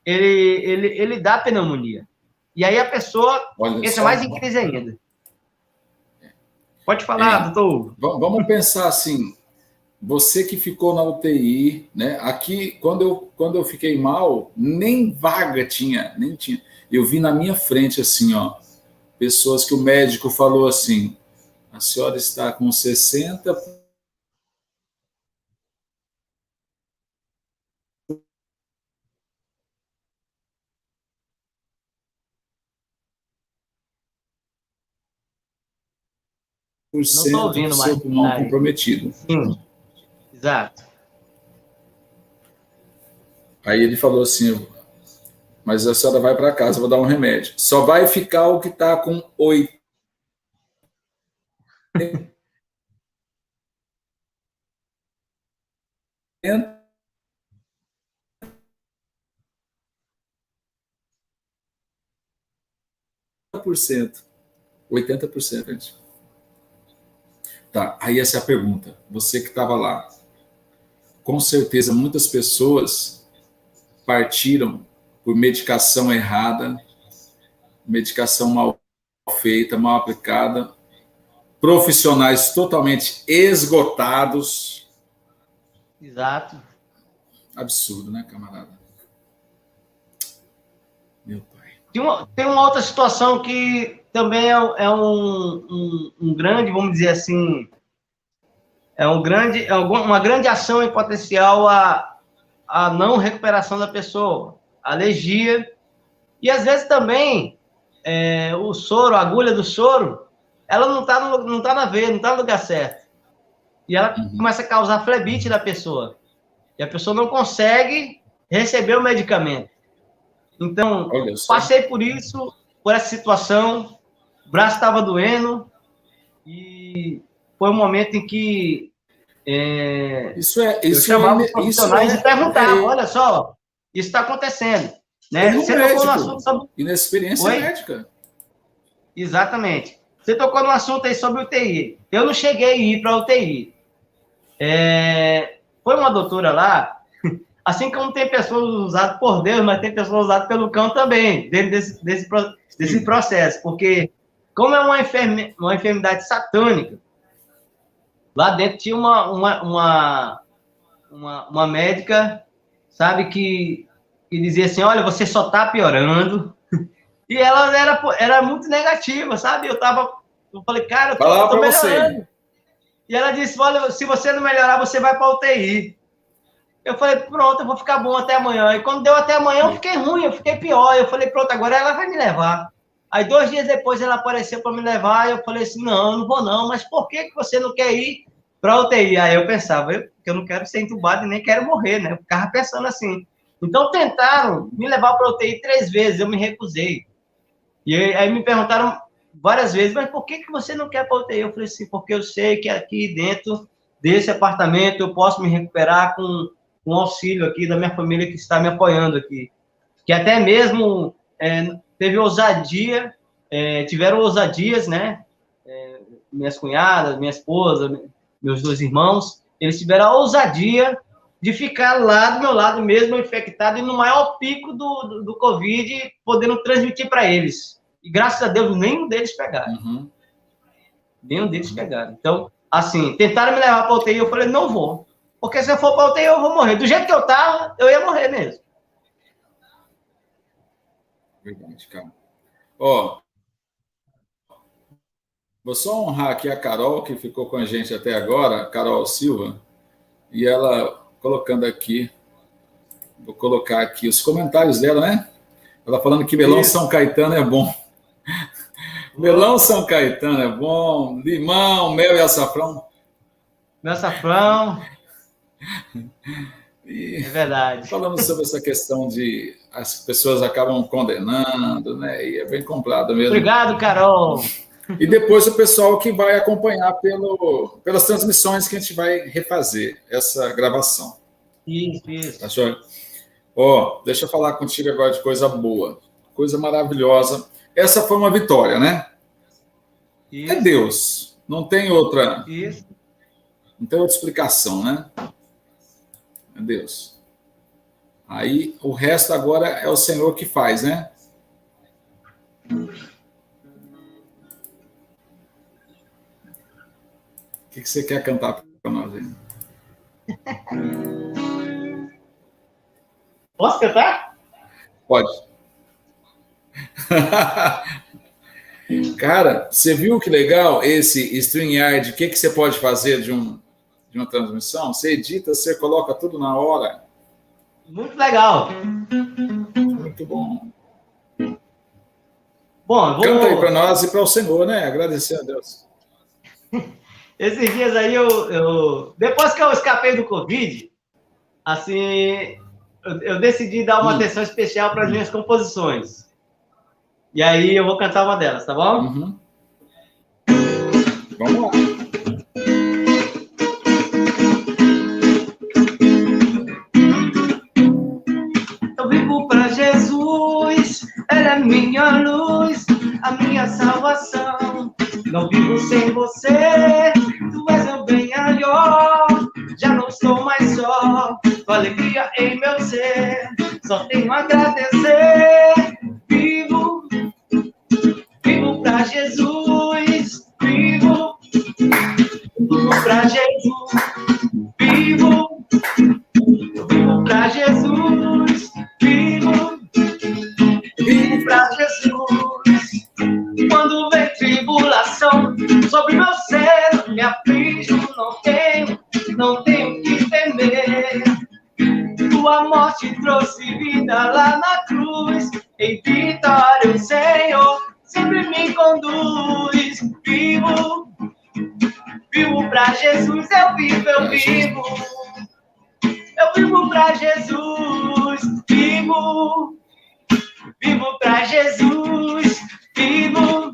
ele dá pneumonia. E aí a pessoa entra mais em crise ainda. Pode falar, doutor. Vamos pensar assim, você que ficou na UTI, né? Aqui, quando eu fiquei mal, nem vaga tinha, nem tinha. Eu vi na minha frente, assim, ó, pessoas que o médico falou assim, a senhora está com 60%. Por cento do seu pulmão comprometido. Sim, exato. Aí ele falou assim, mas a senhora vai para casa, vou dar um remédio. Só vai ficar o que está com 80%. Por cento. 80%, gente. Tá, aí essa é a pergunta. Você que estava lá, com certeza muitas pessoas partiram por medicação errada, medicação mal feita, mal aplicada, profissionais totalmente esgotados. Exato. Absurdo, né, camarada? Meu pai. Tem uma outra situação que também é um grande, vamos dizer assim, uma grande ação em potencial a a não recuperação da pessoa, alergia, e às vezes também o soro, a agulha do soro, ela não tá na veia, não está no lugar certo. E ela começa a causar flebite na pessoa. E a pessoa não consegue receber o medicamento. Então, passei por isso, por essa situação, o braço estava doendo, e foi um momento em que eu chamava os profissionais e perguntava, olha só, isso está acontecendo. Né? Você tocou no assunto sobre... Inexperiência médica. Exatamente. Você tocou no assunto aí sobre UTI. Eu não cheguei a ir para a UTI. Foi uma doutora lá, assim como tem pessoas usadas por Deus, mas tem pessoas usadas pelo cão também, dentro desse processo. Porque, como é uma enfermidade satânica, lá dentro tinha uma médica, sabe, que dizia assim, olha, você só está piorando. E ela era muito negativa, sabe? Eu falei, cara, eu tô melhorando. Você. E ela disse, olha, se você não melhorar, você vai para a UTI. Eu falei, pronto, eu vou ficar bom até amanhã. E quando deu até amanhã, eu fiquei ruim, eu fiquei pior. Eu falei, pronto, agora ela vai me levar. Aí 2 dias depois ela apareceu para me levar, e eu falei assim, não, eu não vou não, mas por que você não quer ir para a UTI? Aí eu pensava, que eu não quero ser entubado e nem quero morrer, né? Eu ficava pensando assim. Então tentaram me levar para a UTI 3 vezes, eu me recusei. E aí me perguntaram várias vezes, mas por que você não quer para a UTI? Eu falei assim, porque eu sei que aqui dentro desse apartamento eu posso me recuperar com um auxílio aqui da minha família que está me apoiando aqui. Que até mesmo teve ousadia, tiveram ousadias, né? Minhas cunhadas, minha esposa, meus 2 irmãos, eles tiveram a ousadia de ficar lá do meu lado mesmo, infectado, e no maior pico do Covid, podendo transmitir para eles. E graças a Deus, nenhum deles pegaram. Nenhum deles pegaram. Então, assim, tentaram me levar para a UTI, eu falei, não vou. Porque se eu for para a UTI, eu vou morrer. Do jeito que eu estava, eu ia morrer mesmo. Verdade, cara. Ó, vou só honrar aqui a Carol, que ficou com a gente até agora, Carol Silva, e ela colocando aqui, vou colocar aqui os comentários dela, né? Ela falando que melão São Caetano é bom. Melão São Caetano é bom, limão, mel e açafrão. Mel, açafrão. É verdade. Falamos sobre essa questão de as pessoas acabam condenando, né? E é bem complicado mesmo. Obrigado, Carol. E depois o pessoal que vai acompanhar pelas transmissões que a gente vai refazer essa gravação. Isso. Tá joia? Ó, deixa eu falar contigo agora de coisa boa, coisa maravilhosa. Essa foi uma vitória, né? Isso. É Deus. Não tem outra. Isso. Não tem outra explicação, né? É Deus. Aí o resto agora é o Senhor que faz, né? O que você quer cantar para nós aí? Posso cantar? Pode. Cara, você viu que legal esse StreamYard? O que você pode fazer de uma transmissão? Você edita, você coloca tudo na hora. Muito legal. Muito bom. Bom, canta aí para nós e para o Senhor, né? Agradecer a Deus. Esses dias aí, depois que eu escapei do Covid, assim, eu decidi dar uma atenção especial para as minhas composições. E aí eu vou cantar uma delas, tá bom? Uhum. Vamos lá. Eu vivo para Jesus, Ele é minha luz, a minha salvação. Não vivo sem você, Tu és meu bem maior. Já não estou mais só, com alegria em meu ser. Só tenho a agradecer. Vivo para Jesus. Vivo para Jesus. Vivo para Jesus. Vivo para Jesus. Quando vem tribulação sobre meu ser, me aflijo, não tenho que temer. Tua morte trouxe vida lá na cruz. Em vitória o Senhor sempre me conduz. Vivo, vivo pra Jesus, eu vivo. Eu vivo pra Jesus, vivo pra Jesus, vivo.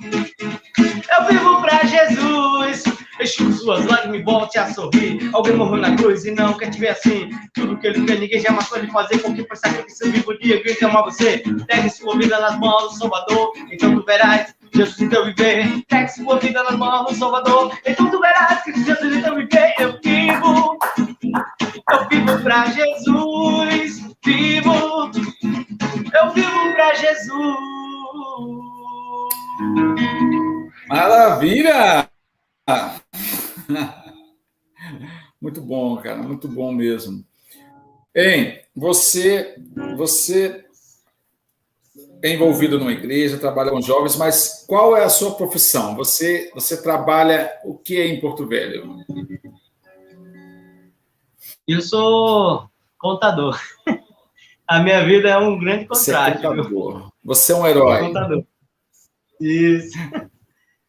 Eu vivo pra Jesus. Enxugue suas lágrimas e volte a sorrir. Alguém morreu na cruz e não quer te ver assim. Tudo que ele fez, ninguém jamais pode fazer. Porque por sacrifício vivo o dia que ele ama você. Pegue sua vida nas mãos do Salvador, então tu verás Jesus em teu viver. Pegue sua vida nas mãos do Salvador, então tu verás que Jesus em teu viver. Eu vivo pra Jesus, vivo. Eu vivo pra Jesus. Maravilha! Muito bom, cara, muito bom mesmo. Hein, você é envolvido numa igreja, trabalha com jovens, mas qual é a sua profissão? Você trabalha o que em Porto Velho? Eu sou contador. A minha vida é um grande contraste. Você é contador. Você é um herói. Sou contador. Isso.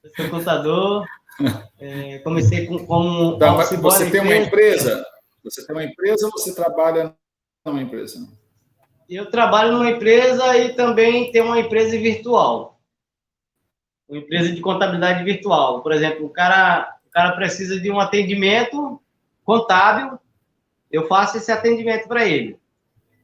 Eu sou contador. Comecei como então, você tem uma empresa? Você tem uma empresa ou você trabalha numa empresa? Eu trabalho numa empresa e também tenho uma empresa virtual. Uma empresa de contabilidade virtual. Por exemplo, o cara precisa de um atendimento contábil, eu faço esse atendimento para ele.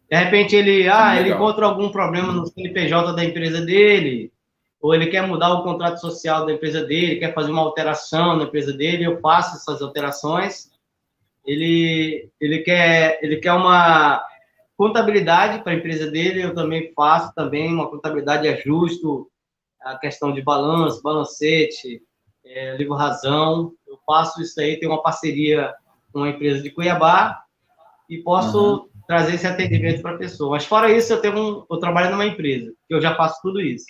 De repente ele encontra algum problema no CNPJ da empresa dele, ou ele quer mudar o contrato social da empresa dele, quer fazer uma alteração na empresa dele, eu faço essas alterações. Ele quer uma contabilidade para a empresa dele, eu também faço também uma contabilidade, ajusto a questão de balanço, balancete, livro razão. Eu faço isso aí, tenho uma parceria com uma empresa de Cuiabá e posso trazer esse atendimento para a pessoa. Mas fora isso, eu trabalho numa empresa, que eu já faço tudo isso.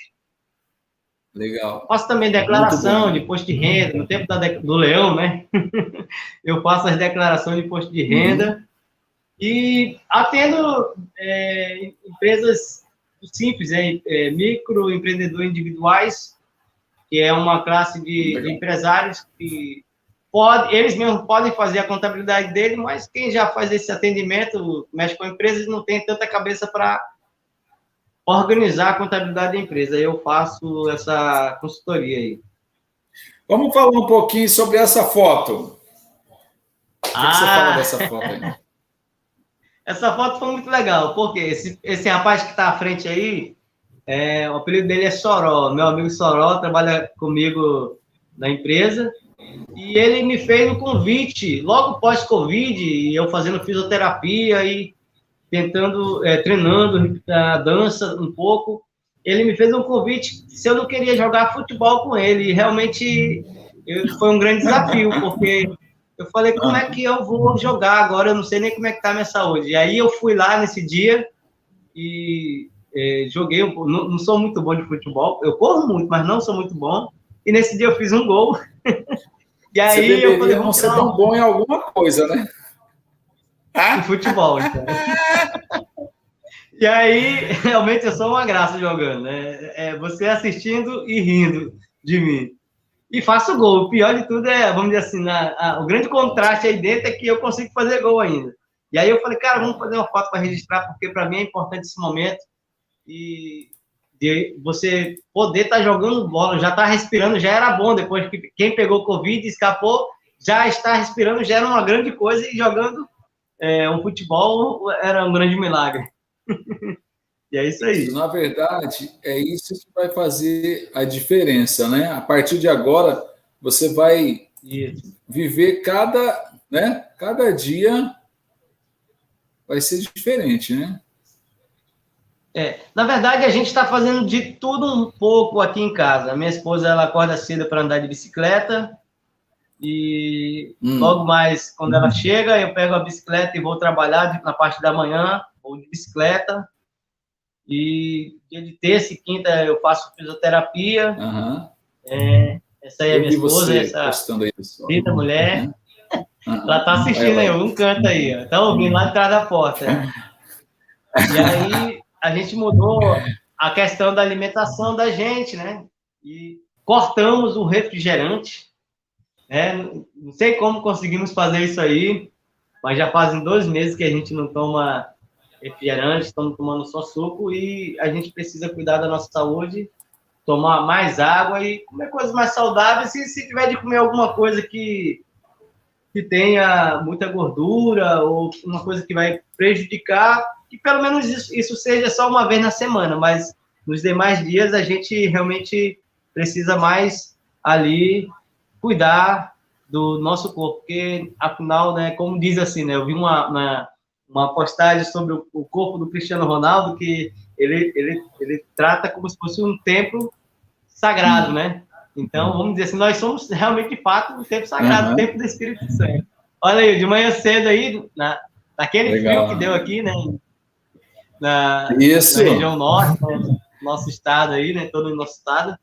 Legal. Faço também declaração de imposto de renda, no tempo do Leão, né? Eu faço as declarações de imposto de renda e atendo empresas simples, microempreendedores individuais, que é uma classe de empresários que eles mesmos podem fazer a contabilidade dele, mas quem já faz esse atendimento, mexe com empresas, não tem tanta cabeça para organizar a contabilidade da empresa. Eu faço essa consultoria aí. Vamos falar um pouquinho sobre essa foto. O que você fala dessa foto aí? Essa foto foi muito legal, porque esse rapaz que está à frente aí, o apelido dele é Soró. Meu amigo Soró trabalha comigo na empresa, e ele me fez um convite, logo pós-Covid, eu fazendo fisioterapia e treinando a dança um pouco. Ele me fez um convite se eu não queria jogar futebol com ele, e realmente foi um grande desafio, porque eu falei, como é que eu vou jogar agora? Eu não sei nem como é que tá a minha saúde. E aí eu fui lá nesse dia e joguei. Não sou muito bom de futebol. Eu corro muito, mas não sou muito bom. E nesse dia eu fiz um gol. E aí eu falei, não ser tão bom em alguma coisa, né? Em futebol, então. E aí, realmente, eu sou uma graça jogando, né? Você assistindo e rindo de mim. E faço gol. O pior de tudo vamos dizer assim, o grande contraste aí dentro é que eu consigo fazer gol ainda. E aí eu falei, cara, vamos fazer uma foto para registrar, porque para mim é importante esse momento. E de você poder estar jogando bola, já estar respirando, já era bom. Depois que quem pegou Covid e escapou, já está respirando, já era uma grande coisa. E jogando um futebol era um grande milagre. E é isso aí. Na verdade, é isso que vai fazer a diferença, né? A partir de agora, você vai viver cada dia vai ser diferente, né? Na verdade, a gente está fazendo de tudo um pouco aqui em casa. A minha esposa, ela acorda cedo para andar de bicicleta e logo mais, quando ela chega, eu pego a bicicleta e vou trabalhar na parte da manhã, vou de bicicleta. E dia de terça e quinta eu faço fisioterapia. Essa aí é a minha esposa, essa linda mulher. Ela está assistindo aí, um canto aí, está ouvindo lá de trás da porta. E aí a gente mudou a questão da alimentação da gente, né? E cortamos o refrigerante, né? Não sei como conseguimos fazer isso aí, mas já fazem 2 meses que a gente não toma refrigerante, estamos tomando só suco e a gente precisa cuidar da nossa saúde, tomar mais água e comer coisas mais saudáveis. E se tiver de comer alguma coisa que tenha muita gordura ou uma coisa que vai prejudicar, que pelo menos isso seja só uma vez na semana, mas nos demais dias a gente realmente precisa mais ali cuidar do nosso corpo, porque afinal, né, como diz assim, né, eu vi uma postagem sobre o corpo do Cristiano Ronaldo que ele trata como se fosse um templo sagrado, né? Então, vamos dizer assim, nós somos realmente, de fato, um templo sagrado, o templo do Espírito Santo. Olha aí, de manhã cedo aí, naquele frio que deu Legal. aqui, né? Na Isso. região norte, né, nosso estado aí, né? Todo o nosso estado.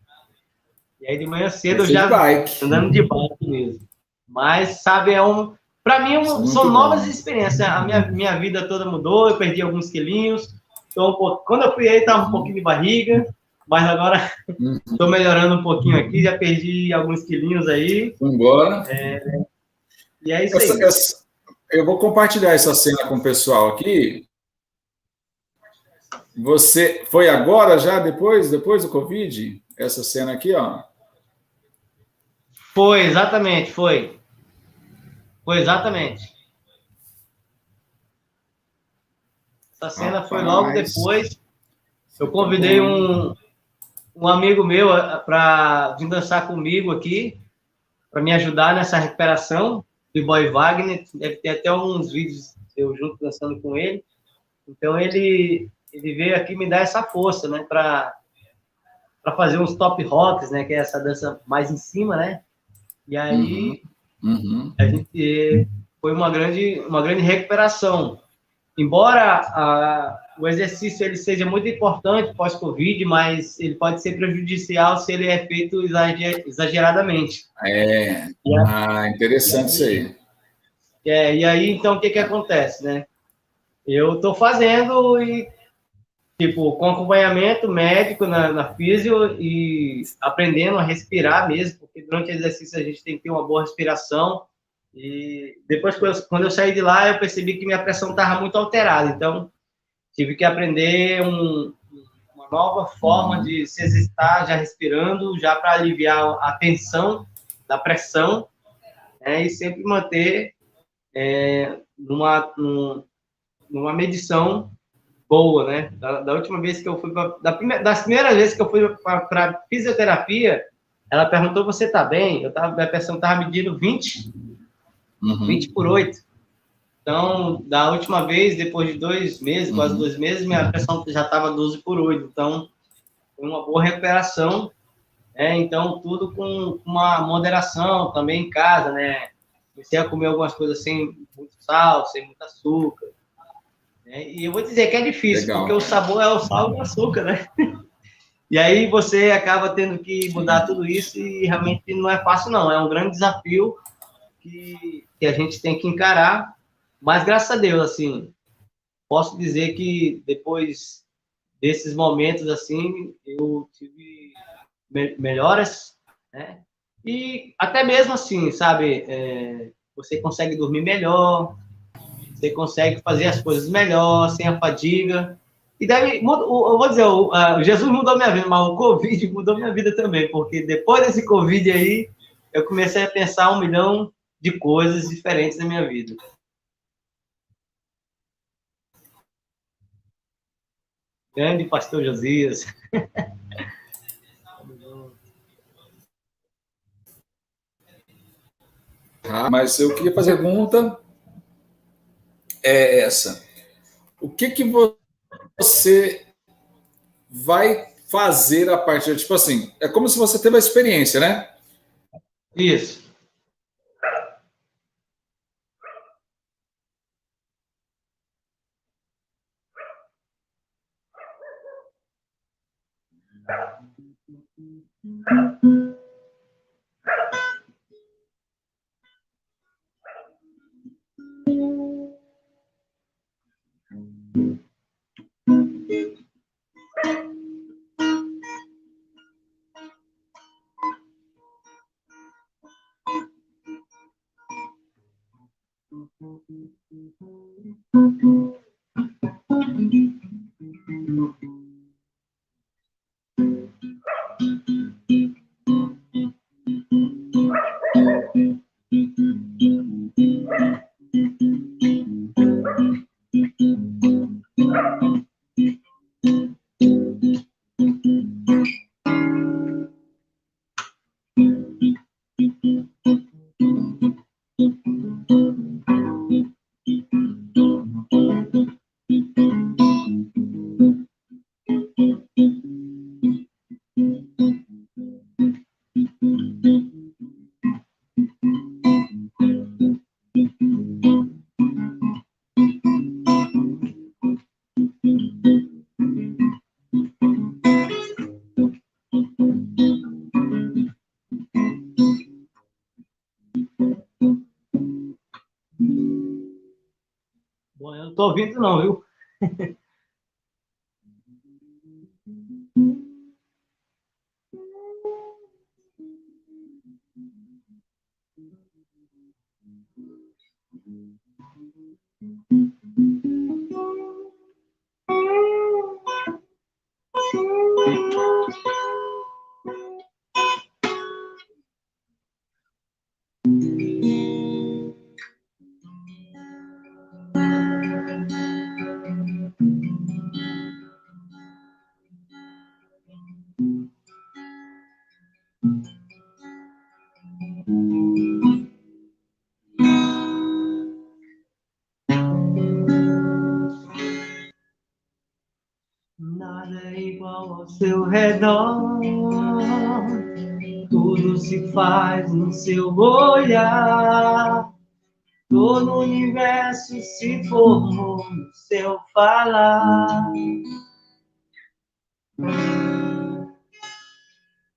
E aí, de manhã cedo, eu Você de já bike. andando de bike mesmo. Mas, sabe, para mim, Isso é são muito novas bom. experiências. A minha vida toda mudou, eu perdi alguns quilinhos. Então, quando eu fui aí, estava um pouquinho de barriga, mas agora estou melhorando um pouquinho aqui, já perdi alguns quilinhos aí. Vamos embora. E é isso aí. Eu vou compartilhar essa cena com o pessoal aqui. Você foi agora já, depois do Covid? Essa cena aqui, ó. Foi, exatamente, foi. Foi exatamente. Essa cena foi logo Rapaz, depois. Eu você tá convidei bom, hein? um amigo meu para vir dançar comigo aqui, para me ajudar nessa recuperação, de Boy Wagner. Deve ter até uns vídeos eu junto dançando com ele. Então ele veio aqui me dar essa força, né, para fazer uns top rocks, né, que é essa dança mais em cima, né? E Uhum, aí uhum. a gente foi uma grande recuperação. Embora o exercício ele seja muito importante pós-Covid, mas ele pode ser prejudicial se ele é feito exageradamente. Interessante isso aí. E aí, então, o que que acontece, né? Eu estou fazendo e, tipo, com acompanhamento médico na físio e aprendendo a respirar mesmo, porque durante o exercício a gente tem que ter uma boa respiração. E depois, quando eu saí de lá, eu percebi que minha pressão estava muito alterada. Então, tive que aprender uma nova forma de se exercitar, já respirando, já para aliviar a tensão da pressão, né, e sempre manter numa, numa medição boa, né? Da última vez que eu fui das primeiras vezes que eu fui para fisioterapia, ela perguntou: você está bem? Minha pressão estava medindo 20 por 8. Então, da última vez, depois de 2 meses, quase 2 meses, minha pressão já estava 12 por 8. Então, foi uma boa recuperação. Então, tudo com uma moderação também em casa, né? Comecei a comer algumas coisas sem muito sal, sem muito açúcar. Né? E eu vou dizer que é difícil, porque o Legal. sabor é o sal e o açúcar, né? E aí você acaba tendo que mudar Sim. tudo isso e realmente não é fácil, não. É um grande desafio que a gente tem que encarar. Mas, graças a Deus, assim, posso dizer que depois desses momentos, assim, eu tive melhoras, né? E até mesmo assim, sabe, você consegue dormir melhor, você consegue fazer as coisas melhor, sem a fadiga. E eu vou dizer, o Jesus mudou minha vida, mas o Covid mudou minha vida também, porque depois desse Covid aí, eu comecei a pensar 1 milhão de coisas diferentes na minha vida. Grande pastor Josias. Mas eu queria fazer a pergunta é essa. O que você vai fazer a partir, tipo assim, é como se você teve a experiência, né? Isso. tô ouvindo não, viu? Nada é igual ao seu redor, tudo se faz no seu olhar, todo o universo se formou no seu falar.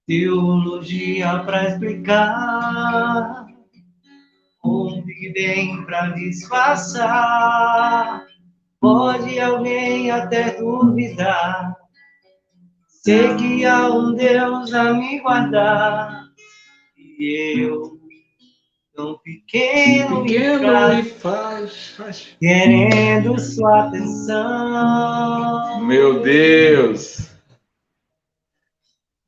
Teologia para explicar, um Big Bang para disfarçar. Pode alguém até duvidar, sei que há um Deus a me guardar, e eu, tão pequeno e frágil, querendo sua atenção. Meu Deus!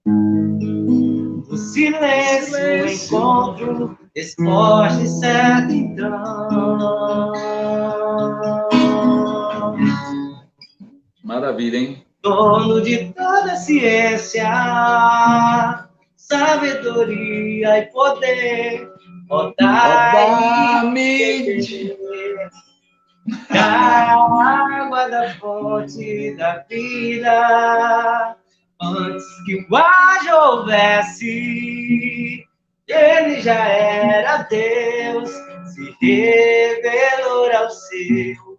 No silêncio encontro resposta e certidão. Maravilha, hein? Dono de toda ciência, sabedoria e poder, Dá-me da água da fonte da vida. Antes que o ar já houvesse, ele já era Deus, se revelou ao seu.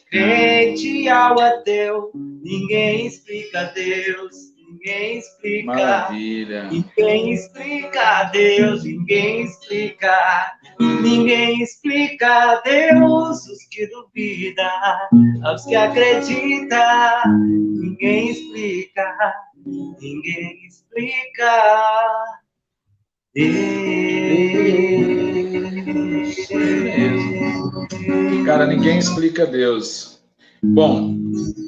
Crente ao ateu, ninguém explica Deus, ninguém explica. Maravilha. Ninguém explica Deus, ninguém explica. Ninguém explica Deus, os que duvidam, aos que acreditam. Ninguém explica, ninguém explica Deus. Cara, ninguém explica Deus. Bom,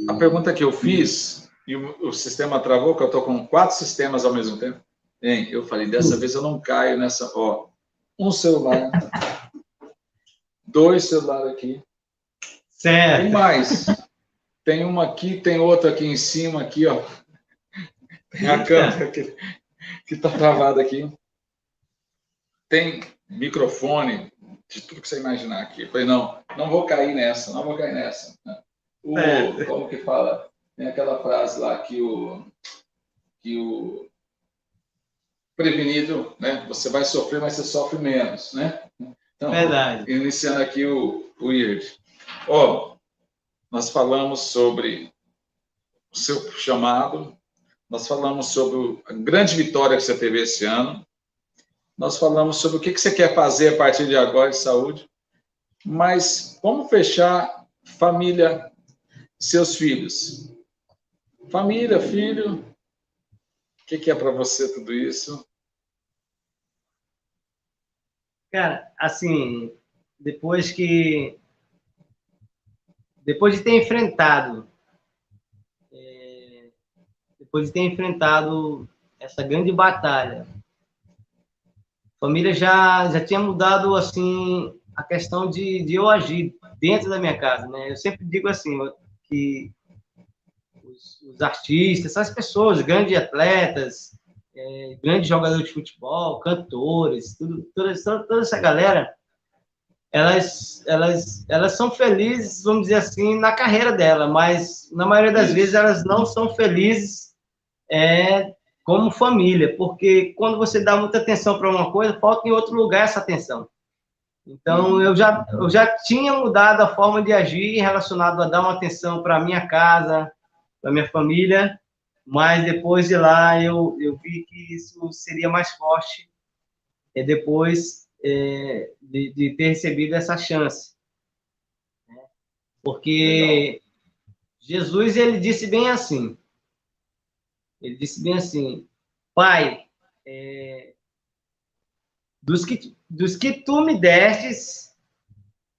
a pergunta que eu fiz, e o sistema travou, que eu estou com 4 sistemas ao mesmo tempo. Hein, eu falei, dessa vez eu não caio nessa. Ó, um celular, 2 celulares aqui. Certo. Tem mais. Tem uma aqui, tem outra aqui em cima, aqui, ó. Tem a câmera que está travada aqui. Tem microfone, de tudo que você imaginar aqui. Eu falei, não vou cair nessa, não vou cair nessa. Como que fala? Tem aquela frase lá que o prevenido, né? Você vai sofrer, mas você sofre menos, né? Então, verdade. Iniciando aqui o IRD. Ó, nós falamos sobre o seu chamado, nós falamos sobre a grande vitória que você teve esse ano, nós falamos sobre o que você quer fazer a partir de agora em saúde, mas vamos fechar família, seus filhos. Família, filho, o que é para você tudo isso? Cara, assim, depois de ter enfrentado essa grande batalha, a família já tinha mudado, assim, a questão de eu agir dentro da minha casa, né? Eu sempre digo assim, que os artistas, essas pessoas, grandes atletas, grandes jogadores de futebol, cantores, toda essa galera, elas são felizes, vamos dizer assim, na carreira dela, mas na maioria das vezes elas não são felizes como família, porque quando você dá muita atenção para uma coisa, falta em outro lugar essa atenção. Então, eu já tinha mudado a forma de agir relacionado a dar uma atenção para a minha casa, para a minha família, mas depois de lá eu vi que isso seria mais forte depois de ter recebido essa chance. Porque Jesus, ele disse bem assim, Pai, dos que tu me destes,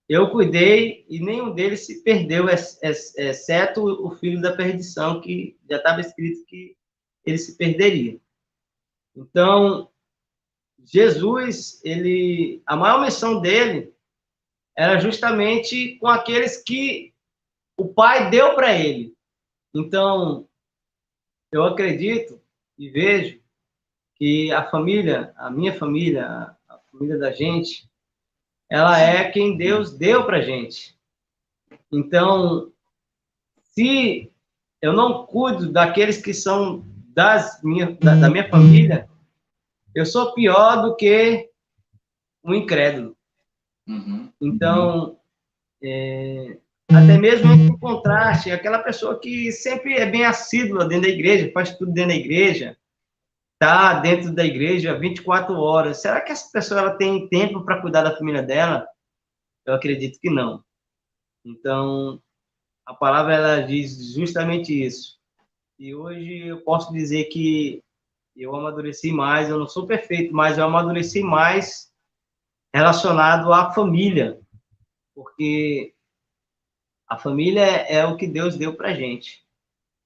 eu cuidei e nenhum deles se perdeu, exceto o filho da perdição, que já estava escrito que ele se perderia. Então, Jesus, a maior missão dele era justamente com aqueles que o Pai deu para ele. Então, eu acredito e vejo que a família, a minha família, a família da gente, ela é quem Deus deu para gente. Então, se eu não cuido daqueles que são da minha família, eu sou pior do que um incrédulo. Então, até mesmo em contraste, aquela pessoa que sempre é bem assídua dentro da igreja, faz tudo dentro da igreja, está dentro da igreja 24 horas. Será que essa pessoa ela tem tempo para cuidar da família dela? Eu acredito que não. Então, a palavra ela diz justamente isso. E hoje eu posso dizer que eu amadureci mais, eu não sou perfeito, mas eu amadureci mais relacionado à família, porque a família é o que Deus deu para a gente.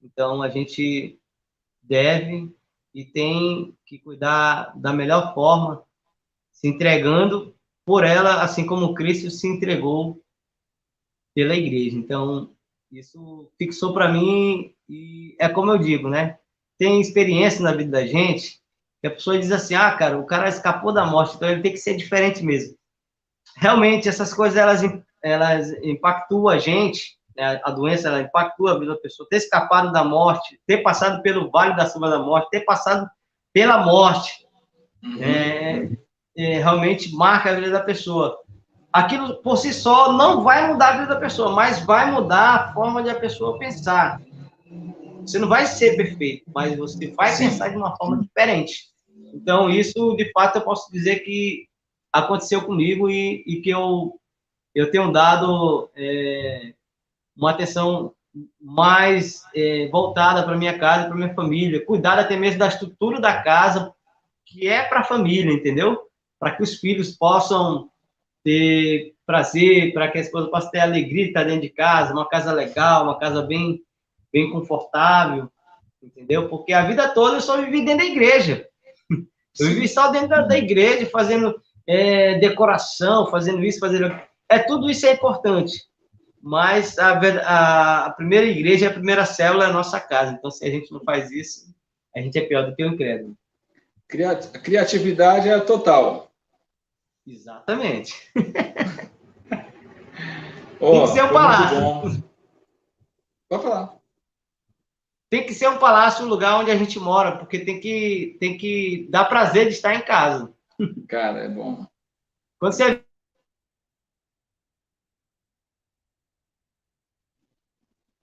Então, a gente deve e tem que cuidar da melhor forma, se entregando por ela, assim como Cristo se entregou pela igreja. Então, isso fixou para mim e é como eu digo, né? Tem experiência na vida da gente que a pessoa diz assim, cara, o cara escapou da morte, então ele tem que ser diferente mesmo. Realmente, essas coisas, elas impactuam a gente, né? A doença, ela impactua a vida da pessoa. Ter escapado da morte, ter passado pelo vale da sombra da morte, ter passado pela morte, realmente marca a vida da pessoa. Aquilo, por si só, não vai mudar a vida da pessoa, mas vai mudar a forma de a pessoa pensar. Você não vai ser perfeito, mas você vai pensar de uma forma diferente. Então, isso, de fato, eu posso dizer que aconteceu comigo e que eu tenho dado uma atenção mais voltada para minha casa, para minha família, cuidar até mesmo da estrutura da casa, que é para a família, entendeu? Para que os filhos possam ter prazer, para que a esposa possa ter alegria de estar dentro de casa, uma casa legal, uma casa bem confortável, entendeu? Porque a vida toda eu só vivi dentro da igreja. Eu vivi só dentro da igreja, fazendo decoração, fazendo isso, fazendo... tudo isso é importante. Mas a primeira igreja, a primeira célula é a nossa casa. Então, se a gente não faz isso, a gente é pior do que o incrédulo. Criatividade é total. Exatamente. Tem que ser um palácio. Pode falar. Tem que ser um palácio, um lugar onde a gente mora, porque tem que dar prazer de estar em casa. Cara, é bom. Quando você...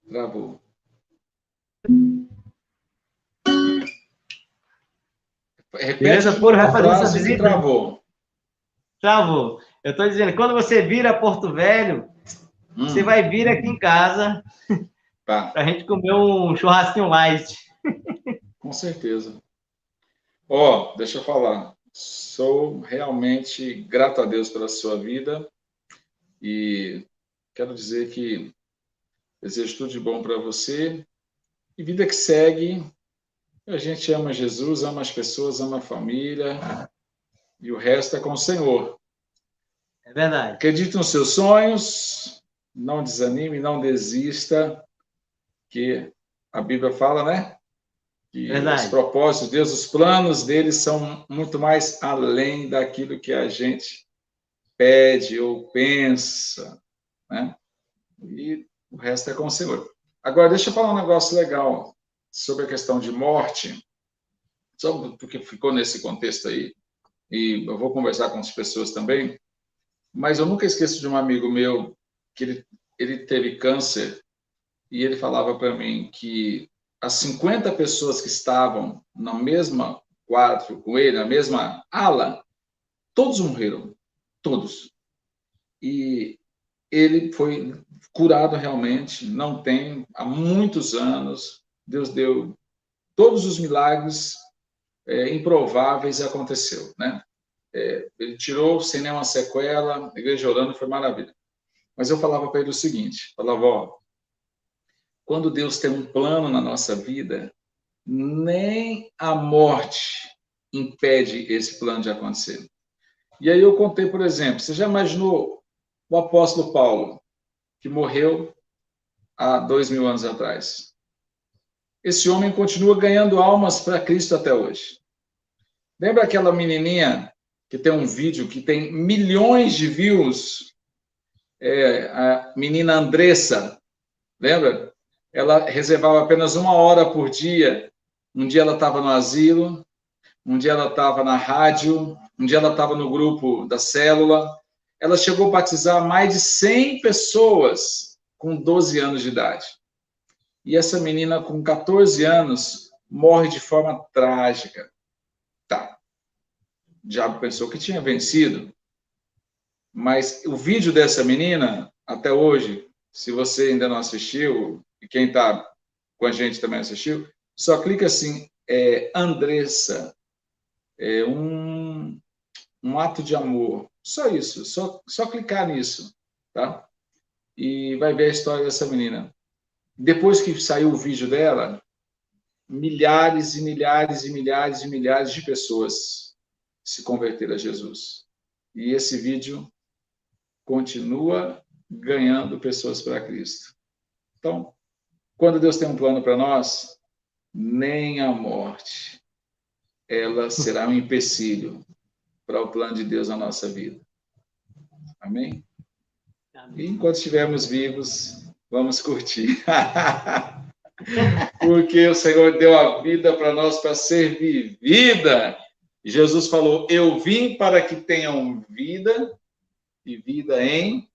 Travou. Beleza, puro, vai fazer essa visita. Travou. Travou. Eu estou dizendo, quando você vir a Porto Velho, você vai vir aqui em casa para a gente comer um churrasquinho light. Com certeza. Deixa eu falar. Sou realmente grato a Deus pela sua vida e quero dizer que desejo tudo de bom para você. E vida que segue, a gente ama Jesus, ama as pessoas, ama a família e o resto é com o Senhor. É verdade. Acredite nos seus sonhos, não desanime, não desista, que a Bíblia fala, né? Que os propósitos de Deus, os planos dele são muito mais além daquilo que a gente pede ou pensa, né? E o resto é com o Senhor. Agora, deixa eu falar um negócio legal sobre a questão de morte, só porque ficou nesse contexto aí, e eu vou conversar com as pessoas também, mas eu nunca esqueço de um amigo meu que ele teve câncer e ele falava para mim que as 50 pessoas que estavam na mesma quarto com ele, na mesma ala, todos morreram. Todos. E ele foi curado realmente, não tenho, há muitos anos. Deus deu todos os milagres improváveis e aconteceu, né? Ele tirou sem nenhuma sequela, a igreja orando, foi maravilha. Mas eu falava para ele o seguinte, falava, ó, quando Deus tem um plano na nossa vida, nem a morte impede esse plano de acontecer. E aí eu contei, por exemplo, você já imaginou o apóstolo Paulo, que morreu há 2000 anos atrás? Esse homem continua ganhando almas para Cristo até hoje. Lembra aquela menininha que tem um vídeo que tem milhões de views? A menina Andressa, lembra? Ela reservava apenas 1 hora por dia. Um dia ela estava no asilo, um dia ela estava na rádio, um dia ela estava no grupo da célula. Ela chegou a batizar mais de 100 pessoas com 12 anos de idade. E essa menina, com 14 anos, morre de forma trágica. Tá. O diabo pensou que tinha vencido. Mas o vídeo dessa menina, até hoje, se você ainda não assistiu, e quem está com a gente também assistiu, só clica assim, Andressa, um ato de amor. Só isso, só clicar nisso, tá? E vai ver a história dessa menina. Depois que saiu o vídeo dela, milhares e milhares e milhares e milhares de pessoas se converteram a Jesus. E esse vídeo continua ganhando pessoas para Cristo. Então, quando Deus tem um plano para nós, nem a morte, ela será um empecilho para o plano de Deus na nossa vida. Amém? E enquanto estivermos vivos, vamos curtir. Porque o Senhor deu a vida para nós para ser vivida. E Jesus falou, eu vim para que tenham vida e vida em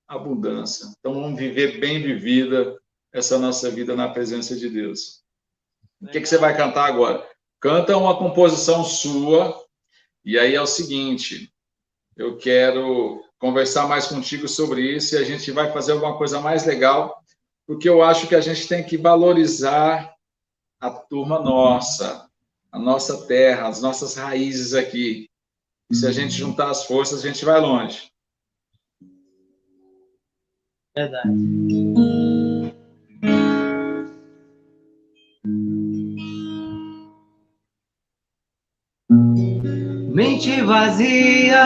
abundância. Então vamos viver bem vivida essa nossa vida na presença de Deus. O que você vai cantar agora? Canta uma composição sua. E aí é o seguinte, eu quero conversar mais contigo sobre isso e a gente vai fazer alguma coisa mais legal, porque eu acho que a gente tem que valorizar a turma nossa, a nossa terra, as nossas raízes aqui. E se a gente juntar as forças, a gente vai longe. Verdade. Mente vazia,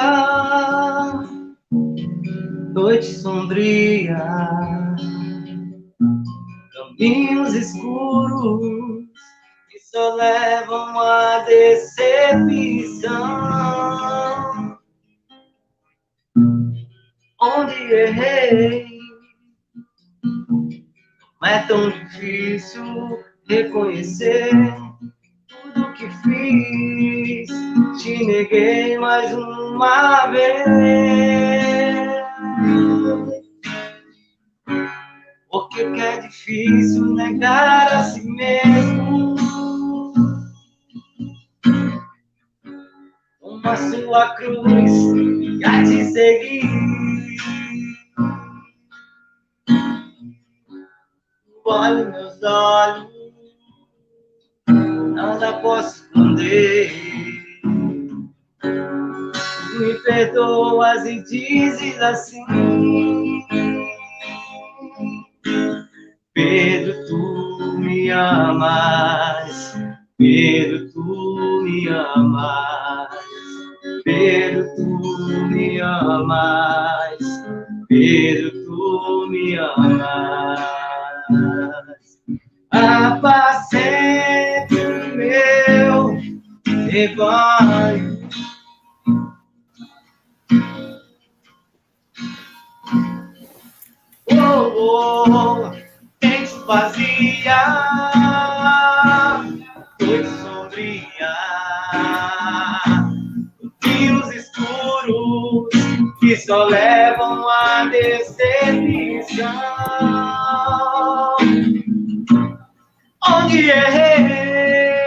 noite sombria, caminhos escuros que só levam à decepção. Onde errei, não é tão difícil reconhecer. Tudo que fiz, te neguei mais uma vez. Porque que é difícil negar a si mesmo. Toma sua cruz e a te seguir. Olha meus olhos, nada posso esconder. Me perdoas e dizes assim: Pedro, tu me amas. Pedro, tu me amas. Pedro, tu me amas. Pedro, tu me amas. Apacenta o meu rebanho. Mente vazia, noite sombria, caminhos escuros que só levam à decepção. Onde errei,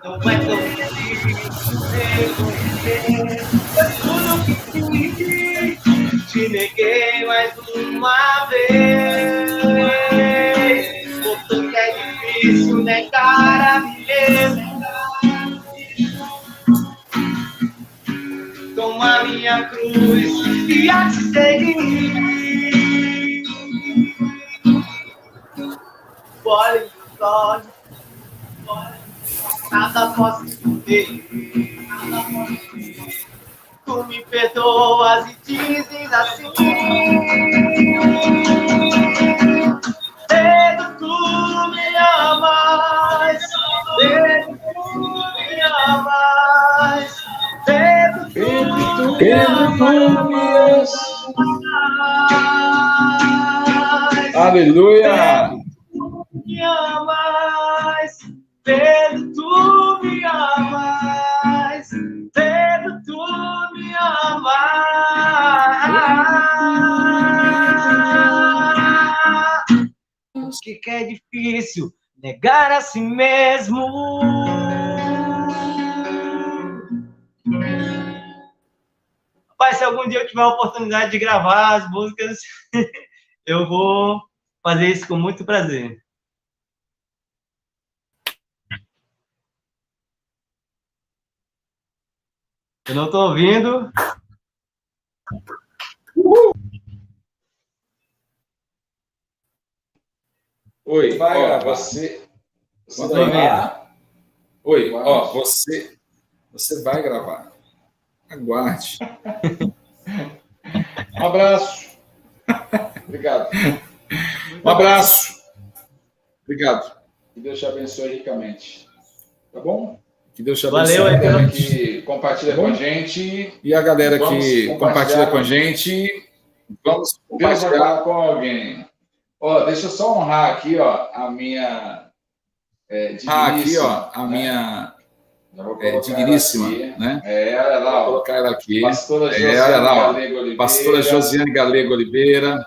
não é tão difícil reconhecer. Tudo que fiz, te neguei mais uma difícil negar a mim mesmo. Toma minha cruz e a te seguir. Olha os olhos, nada posso entender. Tu me perdoas e dizes assim: Pedro, tu me amas. Pedro, tu me amas. Pedro, tu me amas. Aleluia! Me amas, Pedro, tu me amas, Pedro, tu me amas. Que é difícil negar a si mesmo. Rapaz, se algum dia eu tiver a oportunidade de gravar as músicas, eu vou fazer isso com muito prazer. Eu não estou ouvindo. Oi, ó, você vai gravar. Oi, ó, você vai gravar. Aguarde. Um abraço. Obrigado. Um abraço. Obrigado. Que Deus te abençoe ricamente. Tá bom? Que Deus te abençoe. Valeu, a galera que compartilha com a gente. E a galera que compartilha com a gente. Vamos compartilhar com alguém. Ó, deixa eu só honrar aqui, ó, a minha digníssima, né? Olha lá, vou colocar ela aqui. Pastora Josiane Galego Oliveira. Pastora Josiane Galego Oliveira.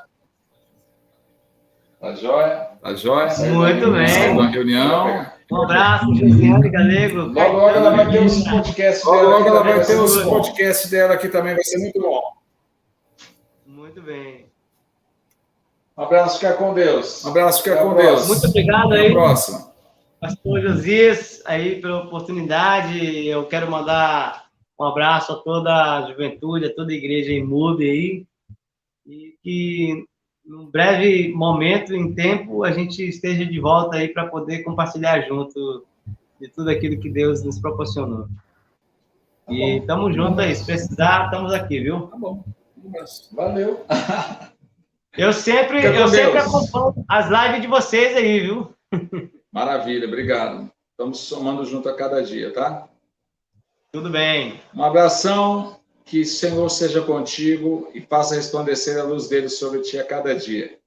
Tá jóia? Tá jóia? Muito bem. Saiu da reunião. Um abraço, Josiane Galego. Logo ela vai ter os podcasts dela. Logo ela vai ter os podcasts dela aqui também, vai ser muito bom. Muito bem. Um abraço, fica com Deus. Um abraço, fica com Deus. Muito obrigado aí. Até a próxima. Pastor Josias, aí pela oportunidade. Eu quero mandar um abraço a toda a juventude, a toda a igreja em MUB aí. E que num breve momento, em tempo, a gente esteja de volta aí para poder compartilhar junto de tudo aquilo que Deus nos proporcionou. E estamos juntos aí. Se precisar, estamos aqui, viu? Tá bom. Valeu. Eu sempre acompanho as lives de vocês aí, viu? Maravilha, obrigado. Estamos somando junto a cada dia, tá? Tudo bem. Um abração, que o Senhor seja contigo e faça resplandecer a luz dele sobre ti a cada dia.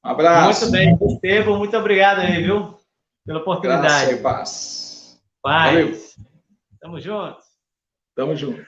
Um abraço. Muito bem, Estevam, muito obrigado aí, viu? Pela oportunidade. Graça e paz. Paz. Valeu. Tamo junto. Tamo junto.